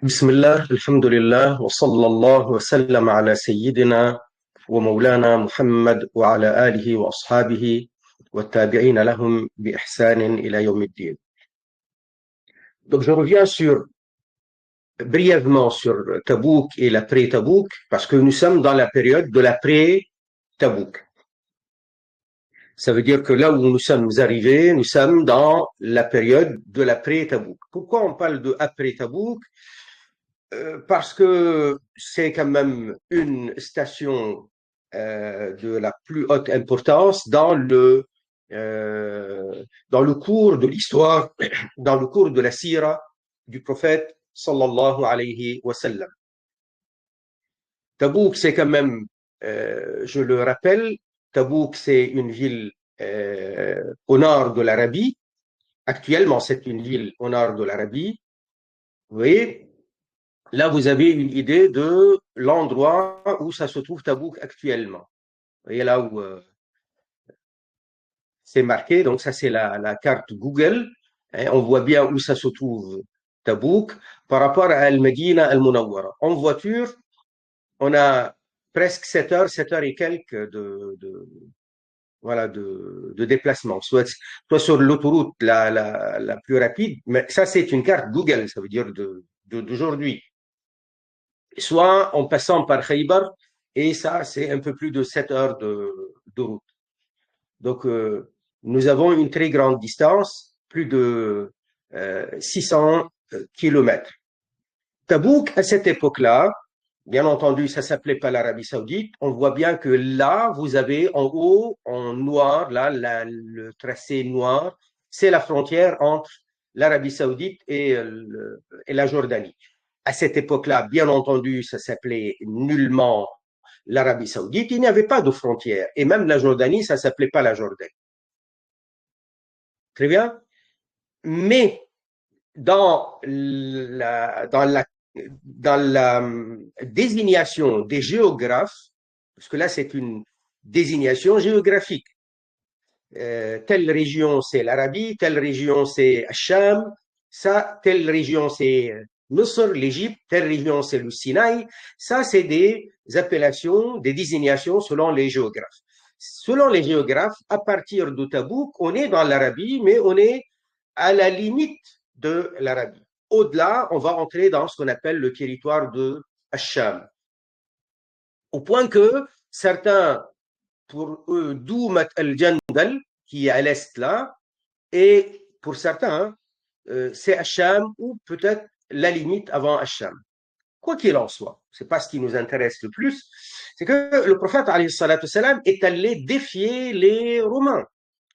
بسم الله الحمد لله وصلى الله وسلم على سيدنا ومولانا محمد وعلى آله وأصحابه والتابعين لهم بإحسان إلى يوم الدين. Donc je reviens brièvement sur Tabouk et l'après-Tabouk parce que nous sommes dans la période de l'après-Tabouk. Ça veut dire que là où nous sommes arrivés, nous sommes dans la période de l'après-Tabouk. Pourquoi on parle de après-Tabouk? Parce que c'est quand même une station de la plus haute importance dans le cours de l'histoire, dans le cours de la sira du prophète sallallahu alayhi wa sallam. Tabouk, c'est quand même, je le rappelle, Tabouk, c'est une ville au nord de l'Arabie. Actuellement, c'est une ville au nord de l'Arabie. Vous voyez, là, vous avez une idée de l'endroit où ça se trouve Tabouk actuellement. Vous voyez là où c'est marqué, donc ça c'est la carte Google. Hein, on voit bien où ça se trouve Tabouk par rapport à Al-Medina Al-Munawwara. En voiture, on a presque 7 heures, 7 heures et quelques de déplacement. Soit sur l'autoroute la plus rapide, mais ça c'est une carte Google, ça veut dire d'aujourd'hui. Soit en passant par Khaybar, et ça, c'est un peu plus de 7 heures de route. Donc, nous avons une très grande distance, plus de 600 kilomètres. Tabouk, à cette époque-là, bien entendu, ça s'appelait pas l'Arabie Saoudite. On voit bien que là, vous avez en haut, en noir, là, le tracé noir, c'est la frontière entre l'Arabie Saoudite et la Jordanie. À cette époque-là, bien entendu, ça s'appelait nullement l'Arabie Saoudite. Il n'y avait pas de frontière. Et même la Jordanie, ça s'appelait pas la Jordanie. Très bien. Mais dans la désignation des géographes, parce que là c'est une désignation géographique, telle région c'est l'Arabie, telle région c'est Hacham, ça, telle région c'est Misr, l'Égypte, telle région c'est le Sinaï, ça c'est des appellations, des désignations selon les géographes. Selon les géographes, à partir de Tabouk, on est dans l'Arabie, mais on est à la limite de l'Arabie. Au-delà, on va entrer dans ce qu'on appelle le territoire de Hacham. Au point que certains, pour eux, Doumat al-Jandal, qui est à l'est là, et pour certains, c'est Hacham ou peut-être la limite avant Hacham. Quoi qu'il en soit, c'est pas ce qui nous intéresse le plus, c'est que le prophète alayhi salatu salam est allé défier les Romains,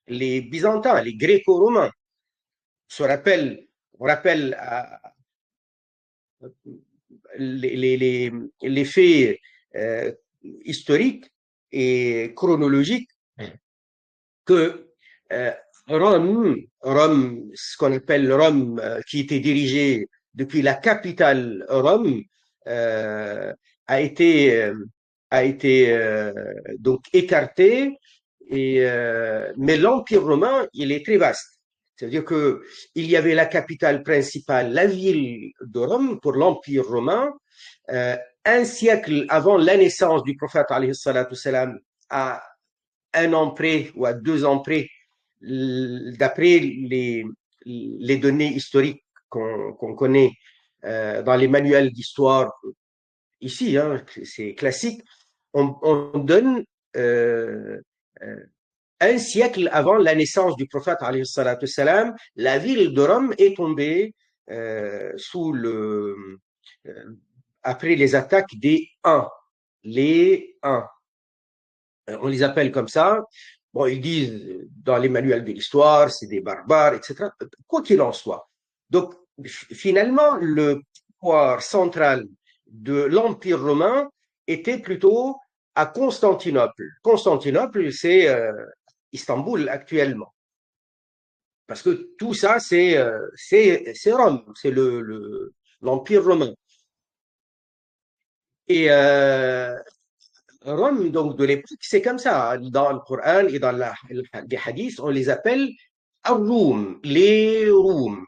les Byzantins, les Gréco-Romains. On rappelle les faits historiques et chronologiques que Rome, ce qu'on appelle Rome, qui était dirigée depuis la capitale Rome, euh, a été, euh, a été donc écarté, mais l'Empire romain, il est très vaste. C'est-à-dire que il y avait la capitale principale, la ville de Rome, pour l'Empire romain. Euh, un siècle avant la naissance du prophète, alayhi salatu salam, à 1 an près ou à 2 ans près, d'après les données historiques qu'on connaît dans les manuels d'histoire ici, hein, c'est classique, on donne euh, un siècle avant la naissance du prophète, alayhi salatu salam, la ville de Rome est tombée sous après les attaques des Huns. Les Huns. On les appelle comme ça. Bon, ils disent dans les manuels de l'histoire, c'est des barbares, etc. Quoi qu'il en soit. Donc, finalement, le pouvoir central de l'Empire romain était plutôt à Constantinople. Constantinople, c'est Istanbul actuellement. Parce que tout ça, c'est Rome, c'est l'Empire romain. Et Rome, donc de l'époque, c'est comme ça. Dans le Coran et dans les hadiths, on les appelle Ar-Roum, les Roum.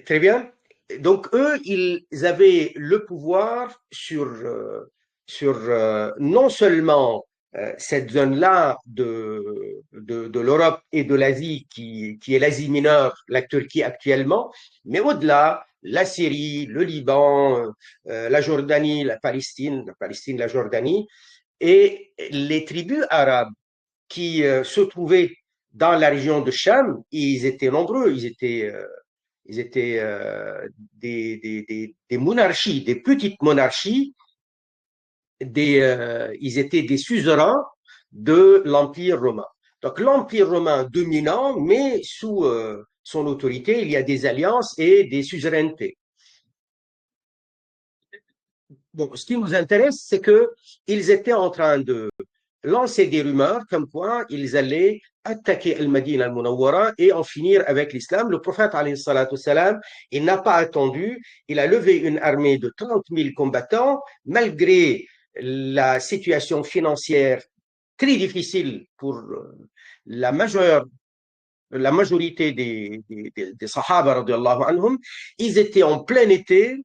Très bien. Donc, eux, ils avaient le pouvoir sur non seulement cette zone-là de l'Europe et de l'Asie, qui est l'Asie mineure, la Turquie actuellement, mais au-delà, la Syrie, le Liban, la Jordanie, la Palestine, la Jordanie, et les tribus arabes qui se trouvaient dans la région de Cham, ils étaient nombreux, ils étaient des monarchies, des petites monarchies, ils étaient des suzerains de l'Empire romain. Donc l'Empire romain dominant, mais sous son autorité, il y a des alliances et des suzerainetés. Bon, ce qui nous intéresse, c'est qu'ils étaient en train de lancer des rumeurs comme quoi ils allaient attaquer Al-Madinah al-Munawwara et en finir avec l'islam. Le prophète, alayhi salatu salam, il n'a pas attendu, il a levé une armée de 30 000 combattants, malgré la situation financière très difficile pour la majeure la majorité des Sahaba, radiallahu anhum, ils étaient en plein été,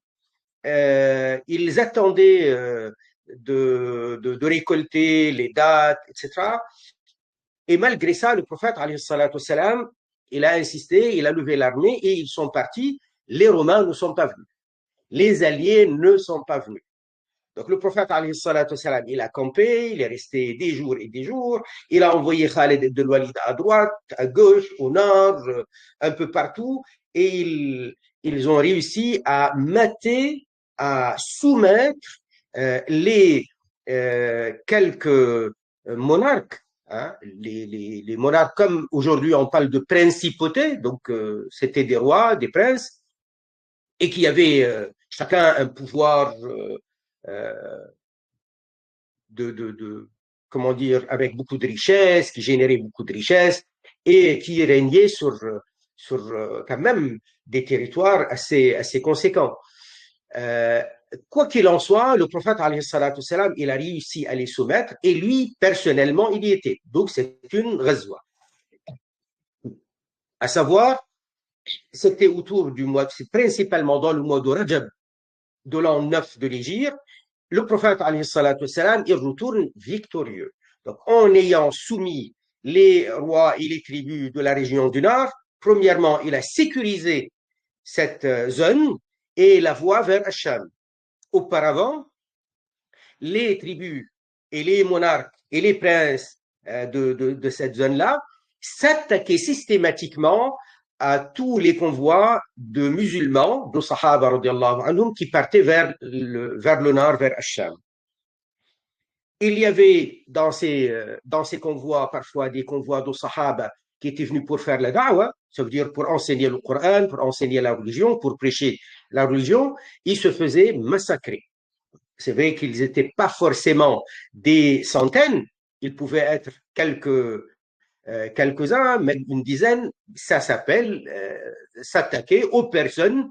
ils attendaient de récolter les dates, etc. Et malgré ça, le prophète, alayhi salatu salam, il a insisté, il a levé l'armée et ils sont partis. Les Romains ne sont pas venus. Les Alliés ne sont pas venus. Donc le prophète, alayhi salatu salam, il a campé, il est resté des jours et des jours. Il a envoyé Khalid ibn Walid à droite, à gauche, au nord, un peu partout. Et ils ont réussi à mater, à soumettre les quelques monarques, hein, les monarques, comme aujourd'hui on parle de principautés, donc c'était des rois, des princes, et qui avaient chacun un pouvoir comment dire, avec beaucoup de richesses, qui générait beaucoup de richesses, et qui régnait sur quand même des territoires assez conséquents. Quoi qu'il en soit, le prophète, alayhi salatu salam, il a réussi à les soumettre et lui, personnellement, il y était. Donc, c'est une ghazwa. À savoir, c'était autour du mois, c'est principalement dans le mois de Rajab de l'an 9 de l'Hégire, le prophète, alayhi salatu salam, il retourne victorieux. Donc, en ayant soumis les rois et les tribus de la région du Nord, premièrement, il a sécurisé cette zone et la voie vers Hacham. Auparavant, les tribus et les monarques et les princes de cette zone-là s'attaquaient systématiquement à tous les convois de musulmans, de Sahaba radiallahu anhum, qui partaient vers le nord, vers Hacham. Il y avait dans ces convois parfois des convois de Sahaba qui étaient venus pour faire la da'wah, ça veut dire pour enseigner le Coran, pour enseigner la religion, pour prêcher la religion. Ils se faisaient massacrer. C'est vrai qu'ils n'étaient pas forcément des centaines, ils pouvaient être quelques-uns, même une dizaine. Ça s'appelle s'attaquer aux personnes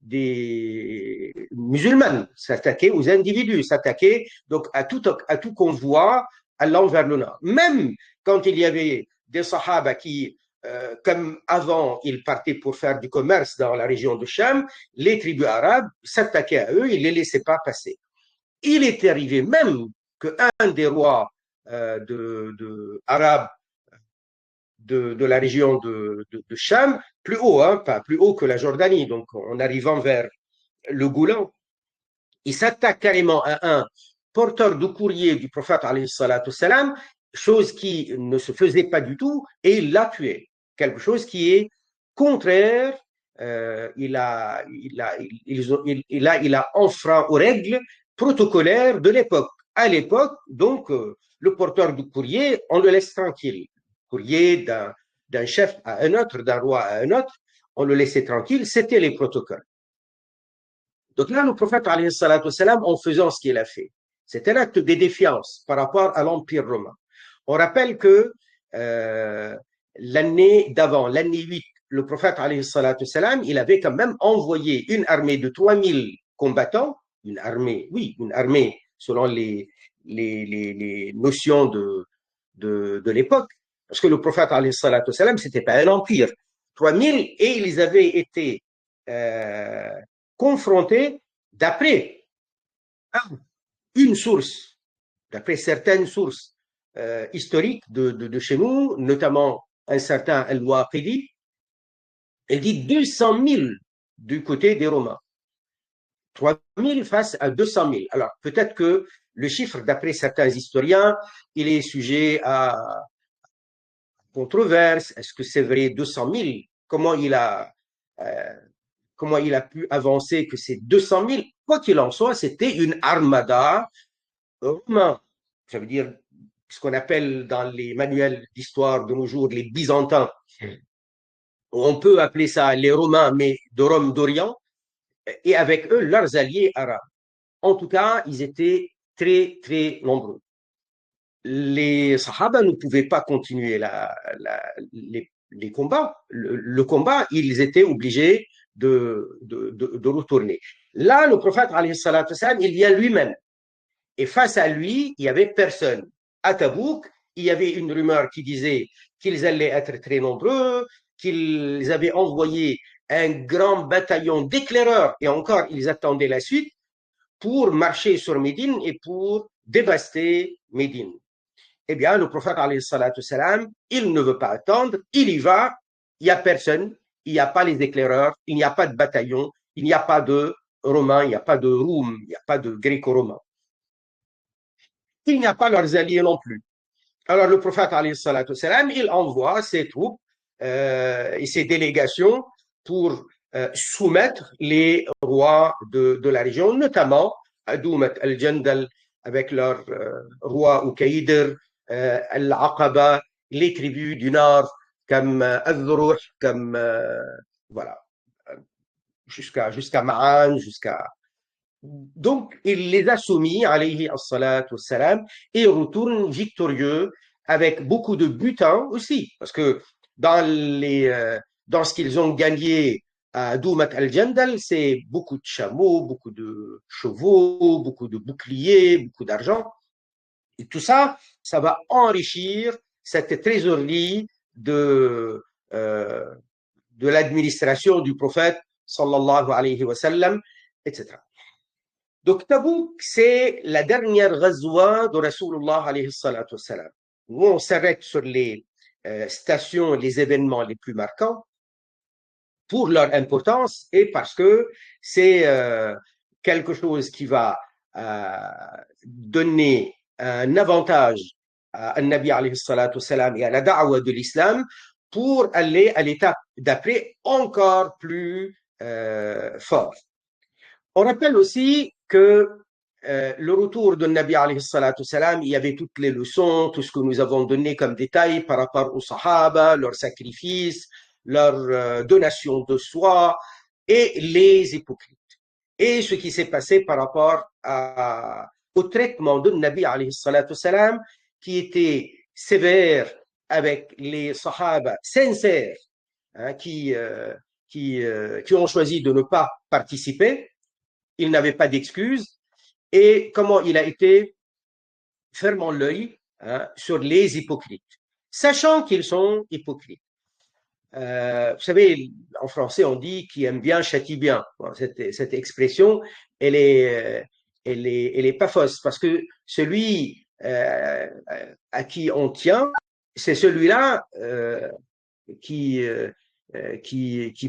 des musulmanes, s'attaquer aux individus, s'attaquer donc à tout convoi allant vers le nord. Même quand il y avait des sahaba qui, comme avant, ils partaient pour faire du commerce dans la région de Cham, les tribus arabes s'attaquaient à eux, ils ne les laissaient pas passer. Il est arrivé même qu'un des rois arabes de la région de Cham, plus haut, hein, pas plus haut que la Jordanie, donc en arrivant vers le Goulan, il s'attaque carrément à un porteur de courrier du prophète, alayhi salatu salam, chose qui ne se faisait pas du tout, et il l'a tué. Quelque chose qui est contraire, il a enfreint aux règles protocolaires de l'époque. À l'époque, donc, le porteur du courrier, on le laisse tranquille. Courrier d'un chef à un autre, d'un roi à un autre, on le laissait tranquille, c'était les protocoles. Donc là, le prophète, alayhi salatu salam, en faisant ce qu'il a fait, c'est un acte de défiance par rapport à l'Empire romain. On rappelle que l'année d'avant, l'année 8, le prophète, alayhi salatu salam, il avait quand même envoyé une armée de 3000 combattants, une armée selon les notions de l'époque, parce que le prophète, alayhi salatu salam, c'était pas un empire. 3000, et ils avaient été euh, confronté, d'après une source, d'après certaines sources historiques de chez nous, notamment un certain Al-Waqidi, il dit 200 000 du côté des Romains. 3 000 face à 200 000. Alors, peut-être que le chiffre, d'après certains historiens, il est sujet à controverse. Est-ce que c'est vrai 200 000? Comment il a, euh, comment il a pu avancer que c'est 200 000? Quoi qu'il en soit, c'était une armada romaine. Ça veut dire ce qu'on appelle dans les manuels d'histoire de nos jours les Byzantins. On peut appeler ça les Romains, mais de Rome d'Orient, et avec eux, leurs alliés arabes. En tout cas, ils étaient très, très nombreux. Les Sahaba ne pouvaient pas continuer les combats. Le combat, ils étaient obligés de retourner. Là, le prophète, alayhi salatu wassalam, il vient lui-même. Et face à lui, il n'y avait personne. À Tabouk, il y avait une rumeur qui disait qu'ils allaient être très nombreux, qu'ils avaient envoyé un grand bataillon d'éclaireurs, et encore, ils attendaient la suite, pour marcher sur Médine et pour dévaster Médine. Eh bien, le prophète, alayhi salatu salam, il ne veut pas attendre, il y va, il n'y a personne, il n'y a pas les éclaireurs, il n'y a pas de bataillon, il n'y a pas de Romains, il n'y a pas de Roum, il n'y a pas de Gréco-Romains. Il n'y a pas leurs alliés non plus. Alors, le prophète, alayhi salatu salam, il envoie ses troupes et ses délégations pour soumettre les rois de la région, notamment Adoumat al-Jandal avec leur roi Ukaïdir, Al-Aqaba, les tribus du nord comme Al-Dhuruh, comme voilà, jusqu'à Ma'an, jusqu'à donc, il les a soumis, alayhi as-salatu wassalam, et retourne victorieux avec beaucoup de butin aussi, parce que dans ce qu'ils ont gagné à Doumat al-Jandal, c'est beaucoup de chameaux, beaucoup de chevaux, beaucoup de boucliers, beaucoup d'argent. Et tout ça, ça va enrichir cette trésorerie euh, de l'administration du prophète, sallallahu alayhi wa sallam, etc. Donc, Tabouk, c'est la dernière ghazwa de Rasulullah alayhi salatu wassalam, où on s'arrête sur les stations, les événements les plus marquants pour leur importance et parce que c'est quelque chose qui va donner un avantage à Nabi alayhi salatu wassalam et à la da'wa de l'islam pour aller à l'étape d'après encore plus fort. On rappelle aussi que le retour de Nabi alayhi salatu salam, il y avait toutes les leçons, tout ce que nous avons donné comme détails par rapport aux Sahaba, leurs sacrifices, leur donation de soi et les hypocrites. Et ce qui s'est passé par rapport au traitement de Nabi alayhi salatu salam, qui était sévère avec les Sahaba sincères, hein, qui ont choisi de ne pas participer. Il n'avait pas d'excuses, et comment il a été fermant l'œil sur les hypocrites, sachant qu'ils sont hypocrites. Vous savez, en français, on dit qui aime bien châtie bien. Bon, cette expression, elle est pas fausse, parce que celui à qui on tient, c'est celui-là qui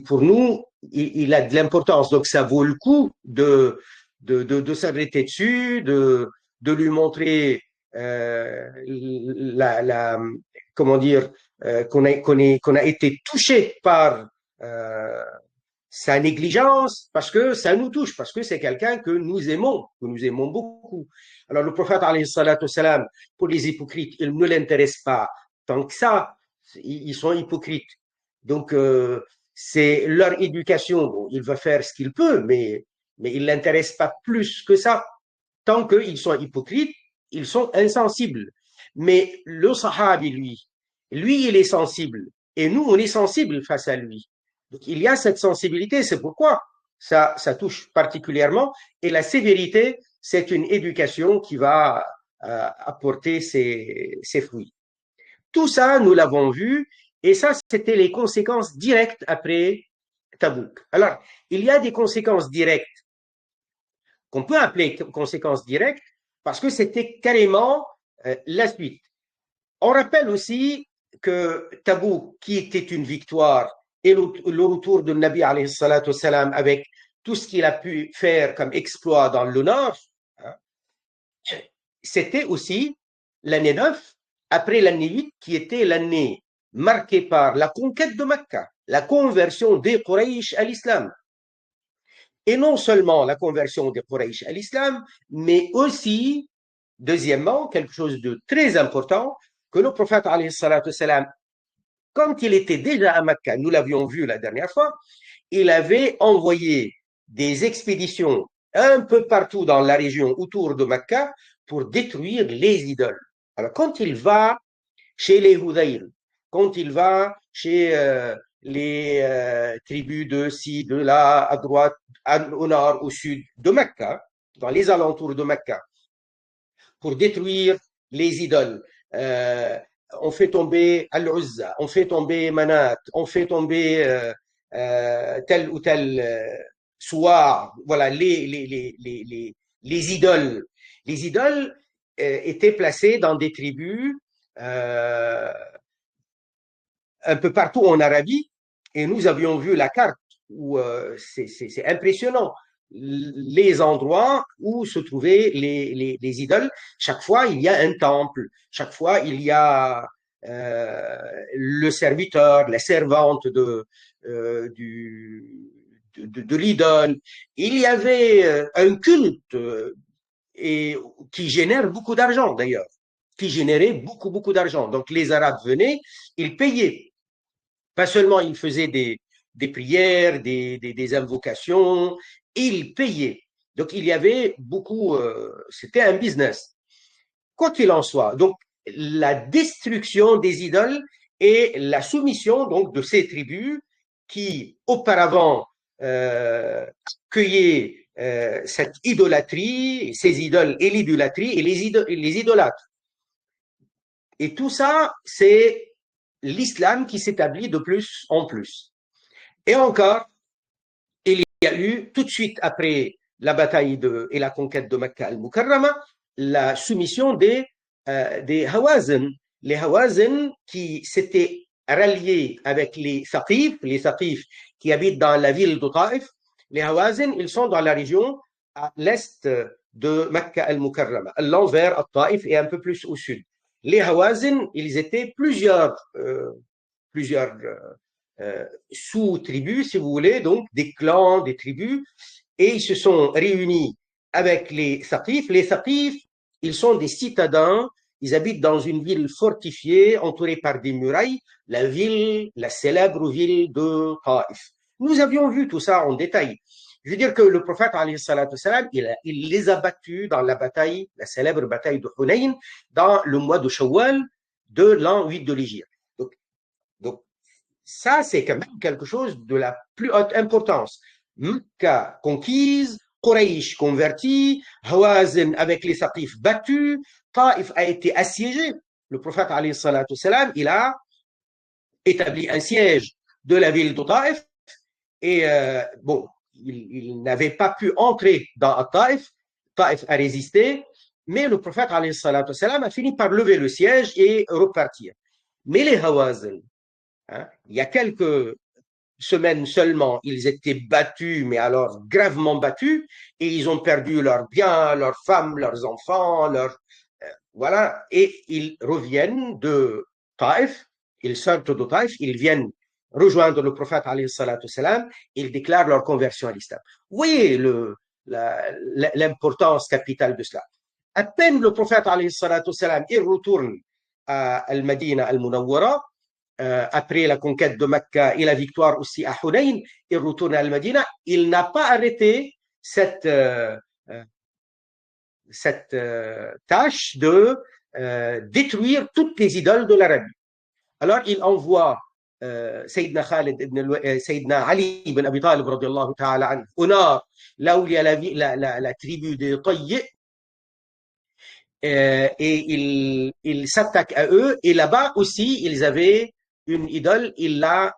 pour nous, il a de l'importance. Donc, ça vaut le coup de s'arrêter dessus, de lui montrer comment dire, qu'on a été touché par sa négligence, parce que ça nous touche, parce que c'est quelqu'un que nous aimons beaucoup. Alors, le prophète, alayhi salatu salam, pour les hypocrites, il ne l'intéresse pas tant que ça. Ils sont hypocrites. Donc, c'est leur éducation. Bon, il va faire ce qu'il peut, mais il ne l'intéresse pas plus que ça. Tant qu'ils sont hypocrites, ils sont insensibles. Mais le sahabi, lui, il est sensible. Et nous, on est sensible face à lui. Donc, il y a cette sensibilité. C'est pourquoi ça touche particulièrement. Et la sévérité, c'est une éducation qui va apporter ses fruits. Tout ça, nous l'avons vu. Et ça, c'était les conséquences directes après Tabouk. Alors, il y a des conséquences directes qu'on peut appeler conséquences directes parce que c'était carrément la suite. On rappelle aussi que Tabouk, qui était une victoire, et le retour de Nabi alayhi salatu salam avec tout ce qu'il a pu faire comme exploit dans le nord, hein, c'était aussi l'année 9, après l'année 8, qui était l'année marquée par la conquête de Mecca, la conversion des Quraysh à l'islam. Et non seulement la conversion des Quraysh à l'islam, mais aussi, deuxièmement, quelque chose de très important, que le prophète, alayhi salatu salam, quand il était déjà à Mecca, nous l'avions vu la dernière fois, il avait envoyé des expéditions un peu partout dans la région autour de Mecca pour détruire les idoles. Alors, quand il va chez les Hudayl, quand il va chez les tribus de ci, de là, à droite, au nord, au sud de Mecca, dans les alentours de Mecca, pour détruire les idoles. On fait tomber Al-Uzza, on fait tomber Manat, on fait tomber tel ou tel soir, voilà, les idoles. Les idoles étaient placées dans des tribus euh, un peu partout en Arabie, et nous avions vu la carte où c'est impressionnant les endroits où se trouvaient les idoles. Chaque fois, il y a un temple. Chaque fois, il y a le serviteur, la servante de l'idole. Il y avait un culte et qui génère beaucoup d'argent d'ailleurs, qui générait beaucoup d'argent. Donc les Arabes venaient, ils payaient. Pas seulement ils faisaient des prières, des invocations, ils payaient. Donc il y avait beaucoup, c'était un business. Quoi qu'il en soit, donc la destruction des idoles et la soumission donc de ces tribus qui auparavant accueillaient cette idolâtrie, ces idoles et l'idolâtrie et les idolâtres. Et tout ça, c'est l'islam qui s'établit de plus en plus. Et encore, il y a eu tout de suite après la bataille et la conquête de Mecca al-Mukarrama, la soumission des Hawazin. Les Hawazin qui s'étaient ralliés avec les Saqif qui habitent dans la ville de Taif. Les Hawazin, ils sont dans la région à l'est de Mecca al-Mukarrama, l'envers à Taif et un peu plus au sud. Les Hawazin, ils étaient plusieurs sous-tribus, si vous voulez, donc des clans, des tribus, et ils se sont réunis avec les Saqif. Les Saqif, ils sont des citadins, ils habitent dans une ville fortifiée, entourée par des murailles, la célèbre ville de Taif. Nous avions vu tout ça en détail. Je veux dire que le prophète, alayhi salatu salam, il les a battus dans la bataille, la célèbre bataille de Hunayn, dans le mois de Shawwal de l'an 8 de l'Hégire. Donc, ça, c'est quand même quelque chose de la plus haute importance. Mecca conquise, Quraysh converti, Hawazin avec les Saqif battus, Taif a été assiégé. Le prophète, alayhi salatu salam, il a établi un siège de la ville de Taif et bon, il n'avait pas pu entrer dans Taif. Taif a résisté, mais le prophète, alayhi salatu salam, a fini par lever le siège et repartir. Mais les Hawazin, hein, il y a quelques semaines seulement, ils étaient battus, mais alors gravement battus, et ils ont perdu leurs biens, leurs femmes, leurs enfants, voilà, et ils reviennent de Taif, ils sortent de Taif, ils viennent rejoindre le prophète alayhi salatu salam, ils déclarent leur conversion à l'islam. Vous voyez l'importance capitale de cela. À peine le prophète alayhi salatu salam, il retourne à Al-Madina al-Munawwara, après la conquête de Mecca et la victoire aussi à Hunayn, il retourne à Al-Madina, il n'a pas arrêté cette tâche de détruire toutes les idoles de l'Arabie. Alors il envoie Sayyidina Ali ibn Abi Talib radiallahu ta'ala anhu, au nord, là où il y a la tribu des Tayyi, et il s'attaque à eux, et là-bas aussi ils avaient une idole, il l'a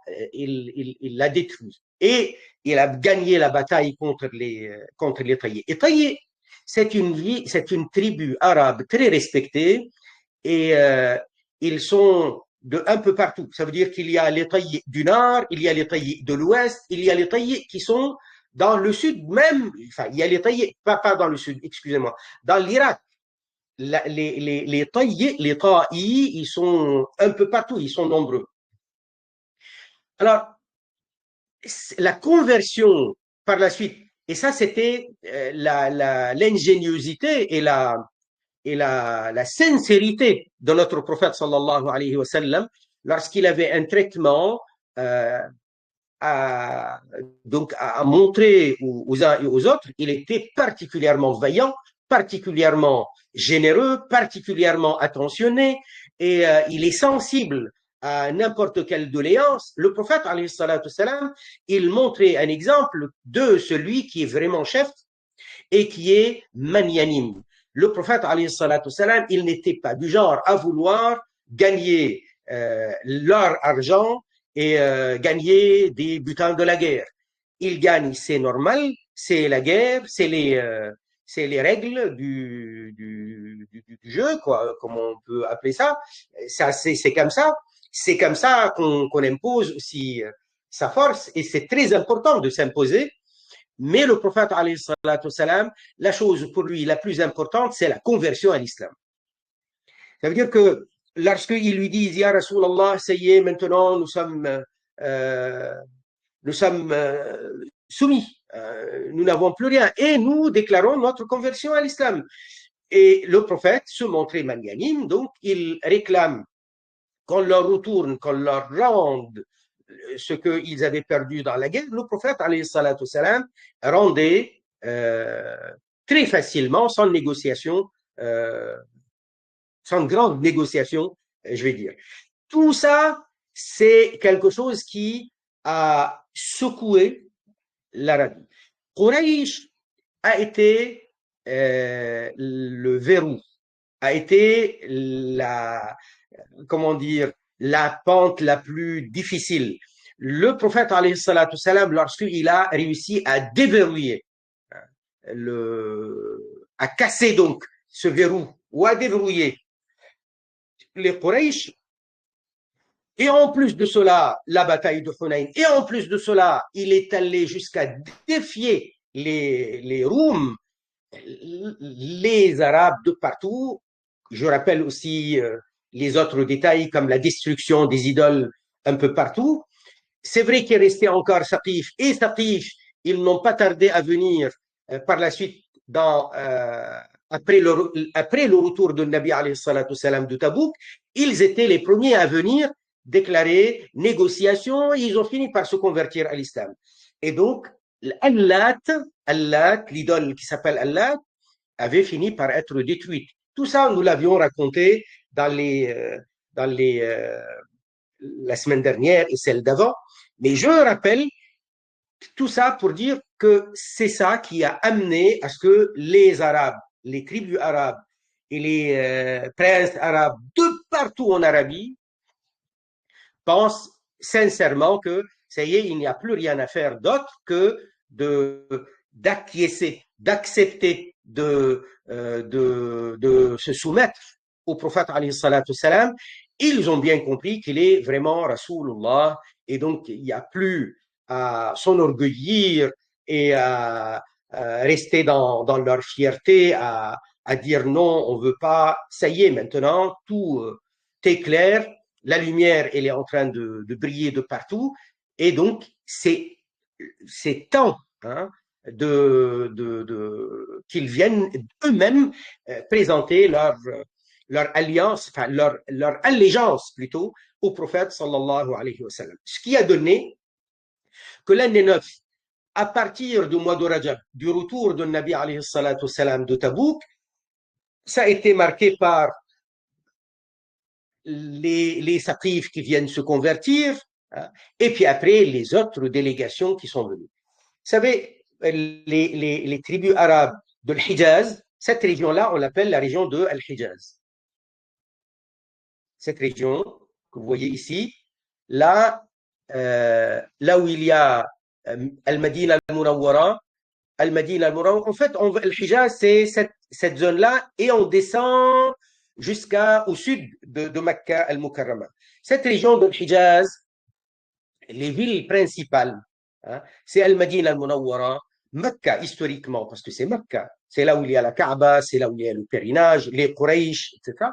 détruit. Et il a gagné la bataille contre les Taïs. Et Taïs, c'est une tribu arabe très respectée et ils sont de un peu partout. Ça veut dire qu'il y a les Taïs du nord, il y a les Taïs de l'ouest, il y a les Taïs qui sont dans le sud même, enfin, il y a les Taïs, pas dans le sud, excusez-moi, dans l'Irak. Les Taïs, ils sont un peu partout, ils sont nombreux. Alors, la conversion par la suite, et ça c'était l'ingéniosité et la sincérité de notre prophète sallallahu alayhi wa sallam lorsqu'il avait un traitement euh, à, donc à montrer aux uns et aux autres, il était particulièrement vaillant, particulièrement généreux, particulièrement attentionné, et il est sensible à n'importe quelle doléance. Le prophète, alayhi salatu salam, il montrait un exemple de celui qui est vraiment chef et qui est magnanime. Le prophète, alayhi salatu salam, il n'était pas du genre à vouloir gagner leur argent et gagner des butins de la guerre. Il gagne, c'est normal, c'est la guerre, c'est les règles du jeu, quoi, comme on peut appeler ça. Ça c'est comme ça. C'est comme ça qu'on impose aussi sa force et c'est très important de s'imposer. Mais le prophète, alayhi salatu salam, la chose pour lui la plus importante, c'est la conversion à l'islam. Ça veut dire que lorsqu'ils lui disent, Ya Rasulallah, ça y est, maintenant euh, nous sommes soumis, nous n'avons plus rien et nous déclarons notre conversion à l'islam. Et le prophète se montrait magnanime, donc il réclame qu'on leur retourne, qu'on leur rende ce qu'ils avaient perdu dans la guerre. Le prophète, alayhi salatu salam, rendait très facilement, sans négociation, sans grande négociation, je vais dire. Tout ça, c'est quelque chose qui a secoué l'Arabie. Quraysh a été le verrou, a été comment dire, la pente la plus difficile. Le prophète, alayhi salatu salam, lorsqu'il a réussi à déverrouiller, à casser donc ce verrou, ou à déverrouiller les Quraysh, et en plus de cela, la bataille de Hunayn, et en plus de cela, il est allé jusqu'à défier les Roums, les Arabes de partout. Je rappelle aussi les autres détails comme la destruction des idoles un peu partout. C'est vrai qu'il restait encore Saqif et Saqif, ils n'ont pas tardé à venir par la suite après le retour de Nabi alayhi salatu salam de Tabouk, ils étaient les premiers à venir déclarer négociation et ils ont fini par se convertir à l'islam. Et donc, Allat, l'idole qui s'appelle Allat, avait fini par être détruite. Tout ça, nous l'avions raconté dans la semaine dernière et celle d'avant. Mais je rappelle tout ça pour dire que c'est ça qui a amené à ce que les Arabes, les tribus arabes et les princes arabes de partout en Arabie pensent sincèrement que ça y est, il n'y a plus rien à faire d'autre que d'acquiescer, d'accepter de se soumettre au prophète alayhi salatu salam. Ils ont bien compris qu'il est vraiment Rasulullah et donc il n'y a plus à s'enorgueillir et à rester dans leur fierté, à dire non, on ne veut pas, ça y est maintenant, tout est clair, la lumière elle est en train de briller de partout et donc c'est temps hein, qu'ils viennent eux-mêmes présenter leur alliance, enfin leur allégeance plutôt au prophète sallallahu alayhi wa sallam. Ce qui a donné que l'année 9, à partir du mois de Rajab, du retour de Nabi alayhi salatu salam de Tabouk, ça a été marqué par les Saqif qui viennent se convertir, hein, et puis après les autres délégations qui sont venues. Vous savez, les tribus arabes de l'Hijaz, cette région-là, on l'appelle la région de Al-Hijaz. Cette région que vous voyez ici, là, là où il y a Al-Madina al-Munawwara, Al-Madina al-Munawwara, en fait, le Hijaz, c'est cette zone-là, et on descend jusqu'au sud de Mecca al-Mukarrama. Cette région de Hijaz, les villes principales, hein, c'est Al-Madina al-Munawwara, Mecca historiquement, parce que c'est Mecca, c'est là où il y a la Kaaba, c'est là où il y a le pèlerinage, les Quraysh, etc.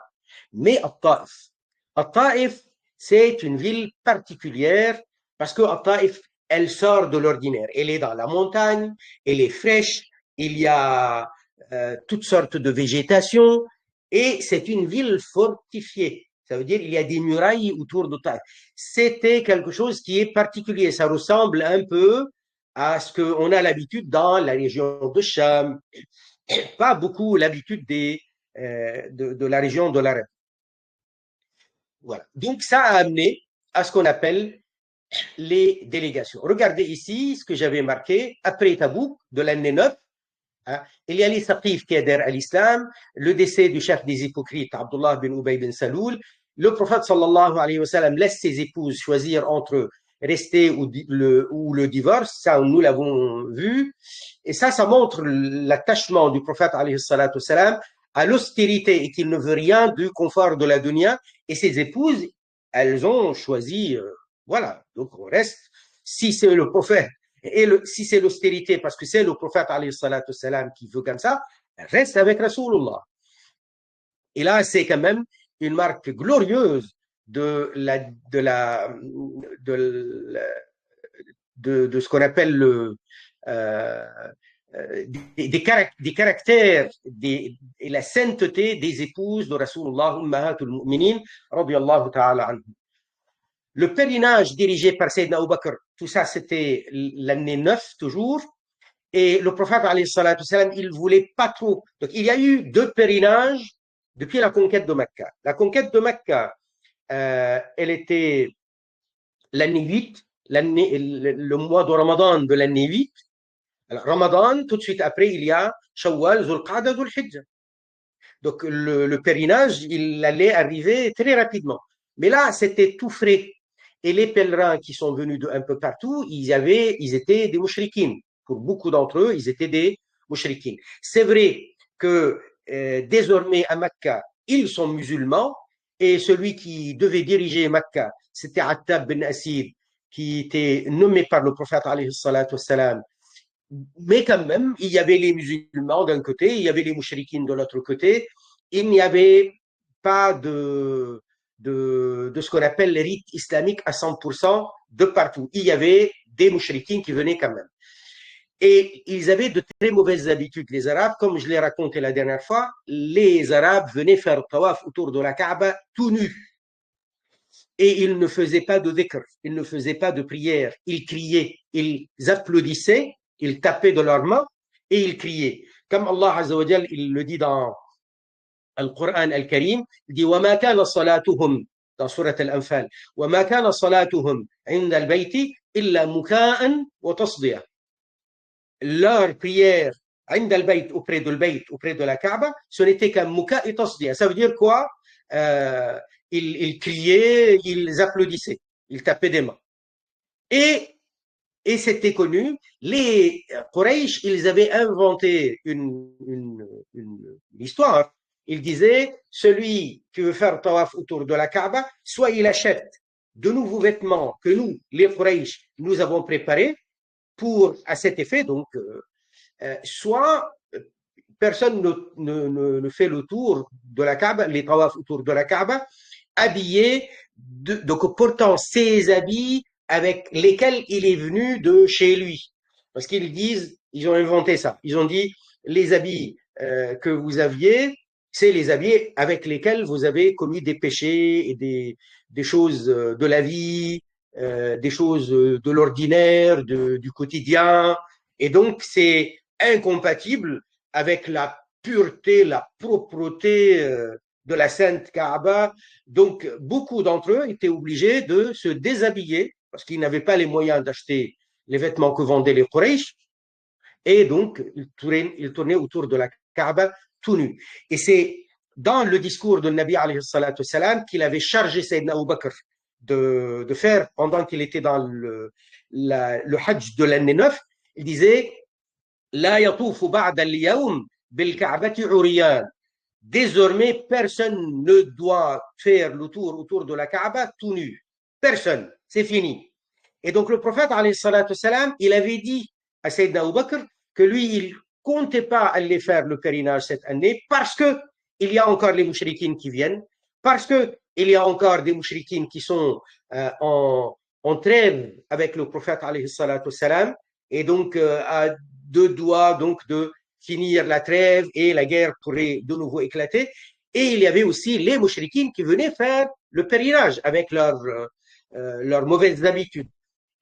Mais Al-Taif. Al-Taif, c'est une ville particulière parce que Al-Taif, elle sort de l'ordinaire. Elle est dans la montagne, elle est fraîche, il y a toutes sortes de végétation et c'est une ville fortifiée. Ça veut dire qu'il y a des murailles autour de Taif. C'était quelque chose qui est particulier. Ça ressemble un peu à ce qu'on a l'habitude dans la région de Cham, pas beaucoup l'habitude de la région de l'Arabie. Voilà. Donc, ça a amené à ce qu'on appelle les délégations. Regardez ici ce que j'avais marqué après Tabouk de l'année 9. Hein, il y a les Saqif qui adhèrent à l'islam, le décès du chef des hypocrites, Abdullah bin Ubay bin Saloul. Le prophète sallallahu alayhi wa sallam laisse ses épouses choisir entre rester ou le divorce. Ça, nous l'avons vu. Et ça montre l'attachement du prophète alayhi salatu salam à l'austérité et qu'il ne veut rien du confort de la dunya. Et ses épouses, elles ont choisi, voilà, donc on reste. Si c'est le prophète et si c'est l'austérité, parce que c'est le prophète alayhi salatu salam qui veut comme ça, reste avec Rasulullah. Et là, c'est quand même une marque glorieuse de ce qu'on appelle des caractères et la sainteté des épouses de Rasulullah Ummahatul Mu'minin radiyallahu ta'ala anhu. Le pèlerinage dirigé par Sayyidina Abu Bakr, tout ça c'était l'année 9 toujours, et le prophète alayhi salatu salam, il voulait pas trop. Donc il y a eu 2 pèlerinages depuis la conquête de Mecca. La conquête de Mecca, elle était l'année 8, le mois de Ramadan de l'année 8. Alors, Ramadan, tout de suite après, il y a Shawwal, Zulqa'da, Zulhijjah. Donc, le pèlerinage, il allait arriver très rapidement. Mais là, c'était tout frais. Et les pèlerins qui sont venus de un peu partout, ils étaient des mouchrikines. Pour beaucoup d'entre eux, ils étaient des mouchrikines. C'est vrai que désormais à Mecca, ils sont musulmans, et celui qui devait diriger Mecca, c'était Attab bin Asid, qui était nommé par le prophète alayhi salatu wassalam. Mais quand même, il y avait les musulmans d'un côté, il y avait les mouchrikines de l'autre côté. Il n'y avait pas de ce qu'on appelle les rites islamiques à 100% de partout. Il y avait des mouchrikines qui venaient quand même. Et ils avaient de très mauvaises habitudes, les Arabes. Comme je l'ai raconté la dernière fois, les Arabes venaient faire tawaf autour de la Kaaba tout nus. Et ils ne faisaient pas de dhikr, ils ne faisaient pas de prière. Ils criaient, ils applaudissaient, ils tapaient de leurs mains et ils criaient. Comme Allah Azza wa Jal, il le dit dans le Coran al-Karim, il dit وَمَا كَانَ صَلَاتُهُمْ dans Surat Al-Anfal وَمَا كَانَ صَلَاتُهُمْ عِنْدَ الْبَيْتِ إِلَّا مُكَاءً وَتَصْدِيًا. Leur prière عند البيت, auprès de la Kaaba, ce n'était qu'un muka et tasdiya. Ça veut dire quoi? Ils criaient, ils applaudissaient, ils tapaient des mains. Et c'était connu, les Quraysh, ils avaient inventé une histoire. Ils disaient, celui qui veut faire tawaf autour de la Kaaba, soit il achète de nouveaux vêtements que nous, les Quraysh, nous avons préparés à cet effet, donc, soit personne ne fait le tour de la Kaaba, les tawaf autour de la Kaaba, habillé, donc portant ses habits avec lesquels il est venu de chez lui. Parce qu'ils disent, ils ont inventé ça. Ils ont dit, les habits que vous aviez, c'est les habits avec lesquels vous avez commis des péchés et des choses de la vie, des choses de l'ordinaire, du quotidien. Et donc, c'est incompatible avec la pureté, la propreté de la Sainte Kaaba. Donc, beaucoup d'entre eux étaient obligés de se déshabiller parce qu'ils n'avaient pas les moyens d'acheter les vêtements que vendaient les Quraysh. Et donc, ils tournaient autour de la Kaaba tout nus. Et c'est dans le discours de Nabi alayhi salatu salam qu'il avait chargé Sayyidina Abu Bakr de faire pendant qu'il était dans le Hajj de l'année 9. Il disait La yatoufu ba'da al-yawm bil ka'bati uriyan. Désormais, personne ne doit faire le tour autour de la Kaaba tout nu. Personne. C'est fini. Et donc, le prophète, alayhi salatu salam, il avait dit à Sayyidina Abu Bakr que lui, il comptait pas aller faire le pèlerinage cette année parce que il y a encore les mouchriquines qui viennent, parce que il y a encore des mouchriquines qui sont en trêve avec le prophète, alayhi salatu salam, et donc à deux doigts donc de finir la trêve et la guerre pourrait de nouveau éclater. Et il y avait aussi les mouchriquines qui venaient faire le pèlerinage avec leurs mauvaises habitudes.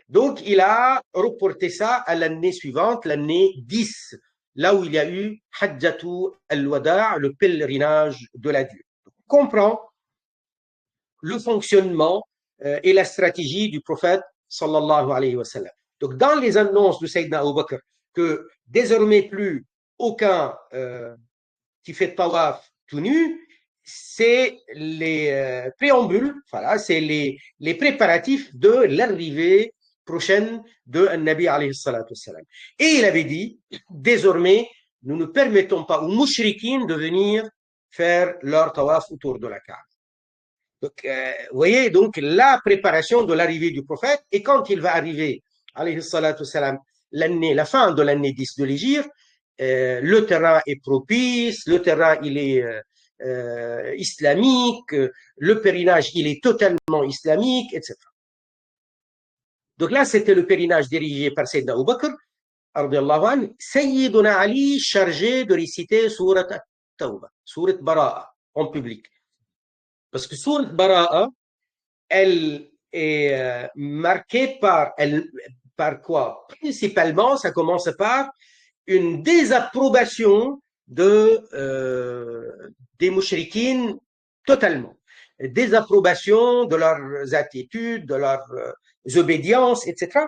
Donc, il a reporté ça à l'année suivante, l'année 10, là où il y a eu Hajjatu al-Wada', le pèlerinage de l'adieu. On comprend le fonctionnement et la stratégie du prophète sallallahu alayhi wa sallam. Donc, dans les annonces de Sayyidina Abu Bakr, que désormais plus aucun qui fait tawaf tout nu, c'est les préambules, voilà, c'est les préparatifs de l'arrivée prochaine de Nabi alayhi salatu salam. Et il avait dit, désormais, nous ne permettons pas aux mouchriquines de venir faire leur tawaf autour de la Kaaba. Donc, vous voyez, donc, la préparation de l'arrivée du prophète, et quand il va arriver, alayhi salatu salam, la fin de l'année 10 de l'Hégire, le terrain est propice, le terrain, il est islamique, le pèlerinage, il est totalement islamique, etc. Donc là, c'était le pèlerinage dirigé par Sayyidina Abu Bakr, Sayyiduna Ali chargé de réciter Surat At-Tawbah, Surat Bara'a, en public. Parce que Surat Bara'a, elle est marquée par quoi? Principalement, ça commence par une désapprobation des mouchriquines totalement. Désapprobation de leurs attitudes, de leurs obédiences, etc.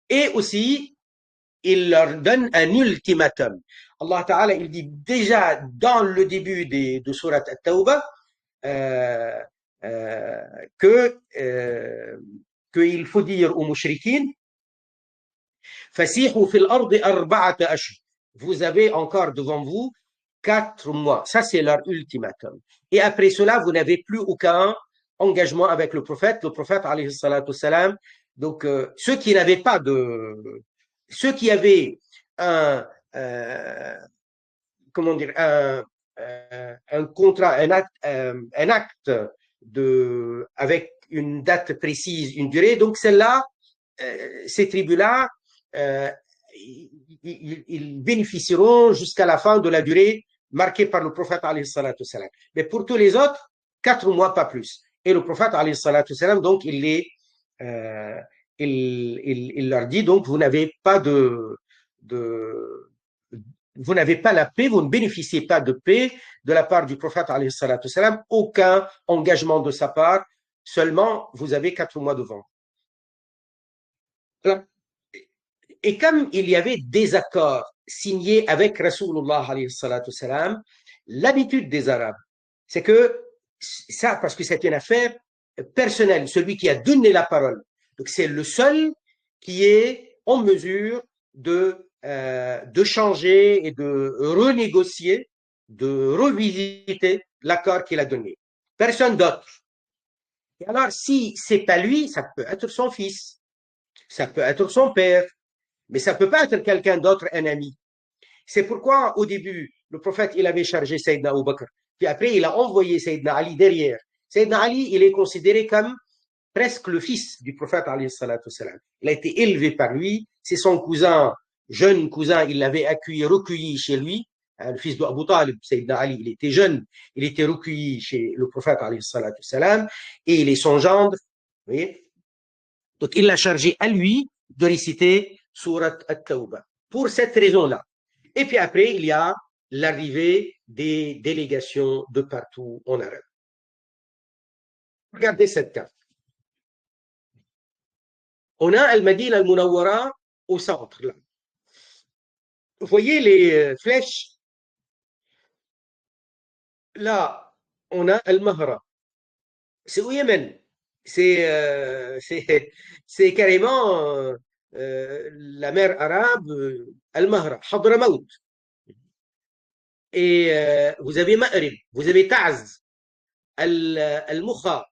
Et aussi, il leur donne un ultimatum. Allah Ta'ala, il dit déjà dans le début de Surat At-Tawbah qu'il faut dire aux mouchriquines فَسِيحُوا فِي الْأَرْضِ أَرْبَعَةَ أَشْهُرٍ. Vous avez encore devant vous 4 mois. Ça, c'est leur ultimatum. Et après cela, vous n'avez plus aucun engagement avec le prophète. Le prophète, alayhi salatu salam. Donc, ceux qui n'avaient pas ceux qui avaient comment dire, un contrat, un acte avec une date précise, une durée. Donc, celle-là, ces tribus-là, ils bénéficieront jusqu'à la fin de la durée marquée par le prophète alayhi salatu salam. Mais pour tous les autres, 4 mois, pas plus. Et le prophète alayhi salatu salam, donc, il leur dit, donc, vous n'avez pas vous n'avez pas la paix, vous ne bénéficiez pas de paix de la part du prophète alayhi salatu salam, aucun engagement de sa part, seulement vous avez 4 mois devant. Et comme il y avait des accords signés avec Rasulullah alayhi salatu salam, l'habitude des Arabes, c'est que ça, parce que c'est une affaire personnelle, celui qui a donné la parole, donc c'est le seul qui est en mesure de changer et de renégocier, de revisiter l'accord qu'il a donné. Personne d'autre. Et alors, si c'est pas lui, ça peut être son fils, ça peut être son père, mais ça peut pas être quelqu'un d'autre, un ami. C'est pourquoi, au début, le prophète, il avait chargé Sayyidina Abu Bakr. Puis après, il a envoyé Sayyidina Ali derrière. Sayyidina Ali, il est considéré comme presque le fils du prophète, alayhi salatu salam. Il a été élevé par lui. C'est son cousin, jeune cousin, il l'avait accueilli, recueilli chez lui. Le fils d'Abu Talib, Sayyidina Ali, il était jeune. Il était recueilli chez le prophète, alayhi salatu salam. Et il est son gendre. Vous voyez? Donc, il l'a chargé à lui de réciter Surat At-Tawbah. Pour cette raison-là. Et puis après, il y a l'arrivée des délégations de partout en Arabe. Regardez cette carte. On a Al-Madina Al-Munawwara au centre. Là. Vous voyez les flèches? Là, on a Al-Mahra. C'est au Yémen. C'est c'est carrément la mer Arabe, Al-Mahra, Hadramaut. Et vous avez Ma'rib, vous avez Taz, Al-Mukha,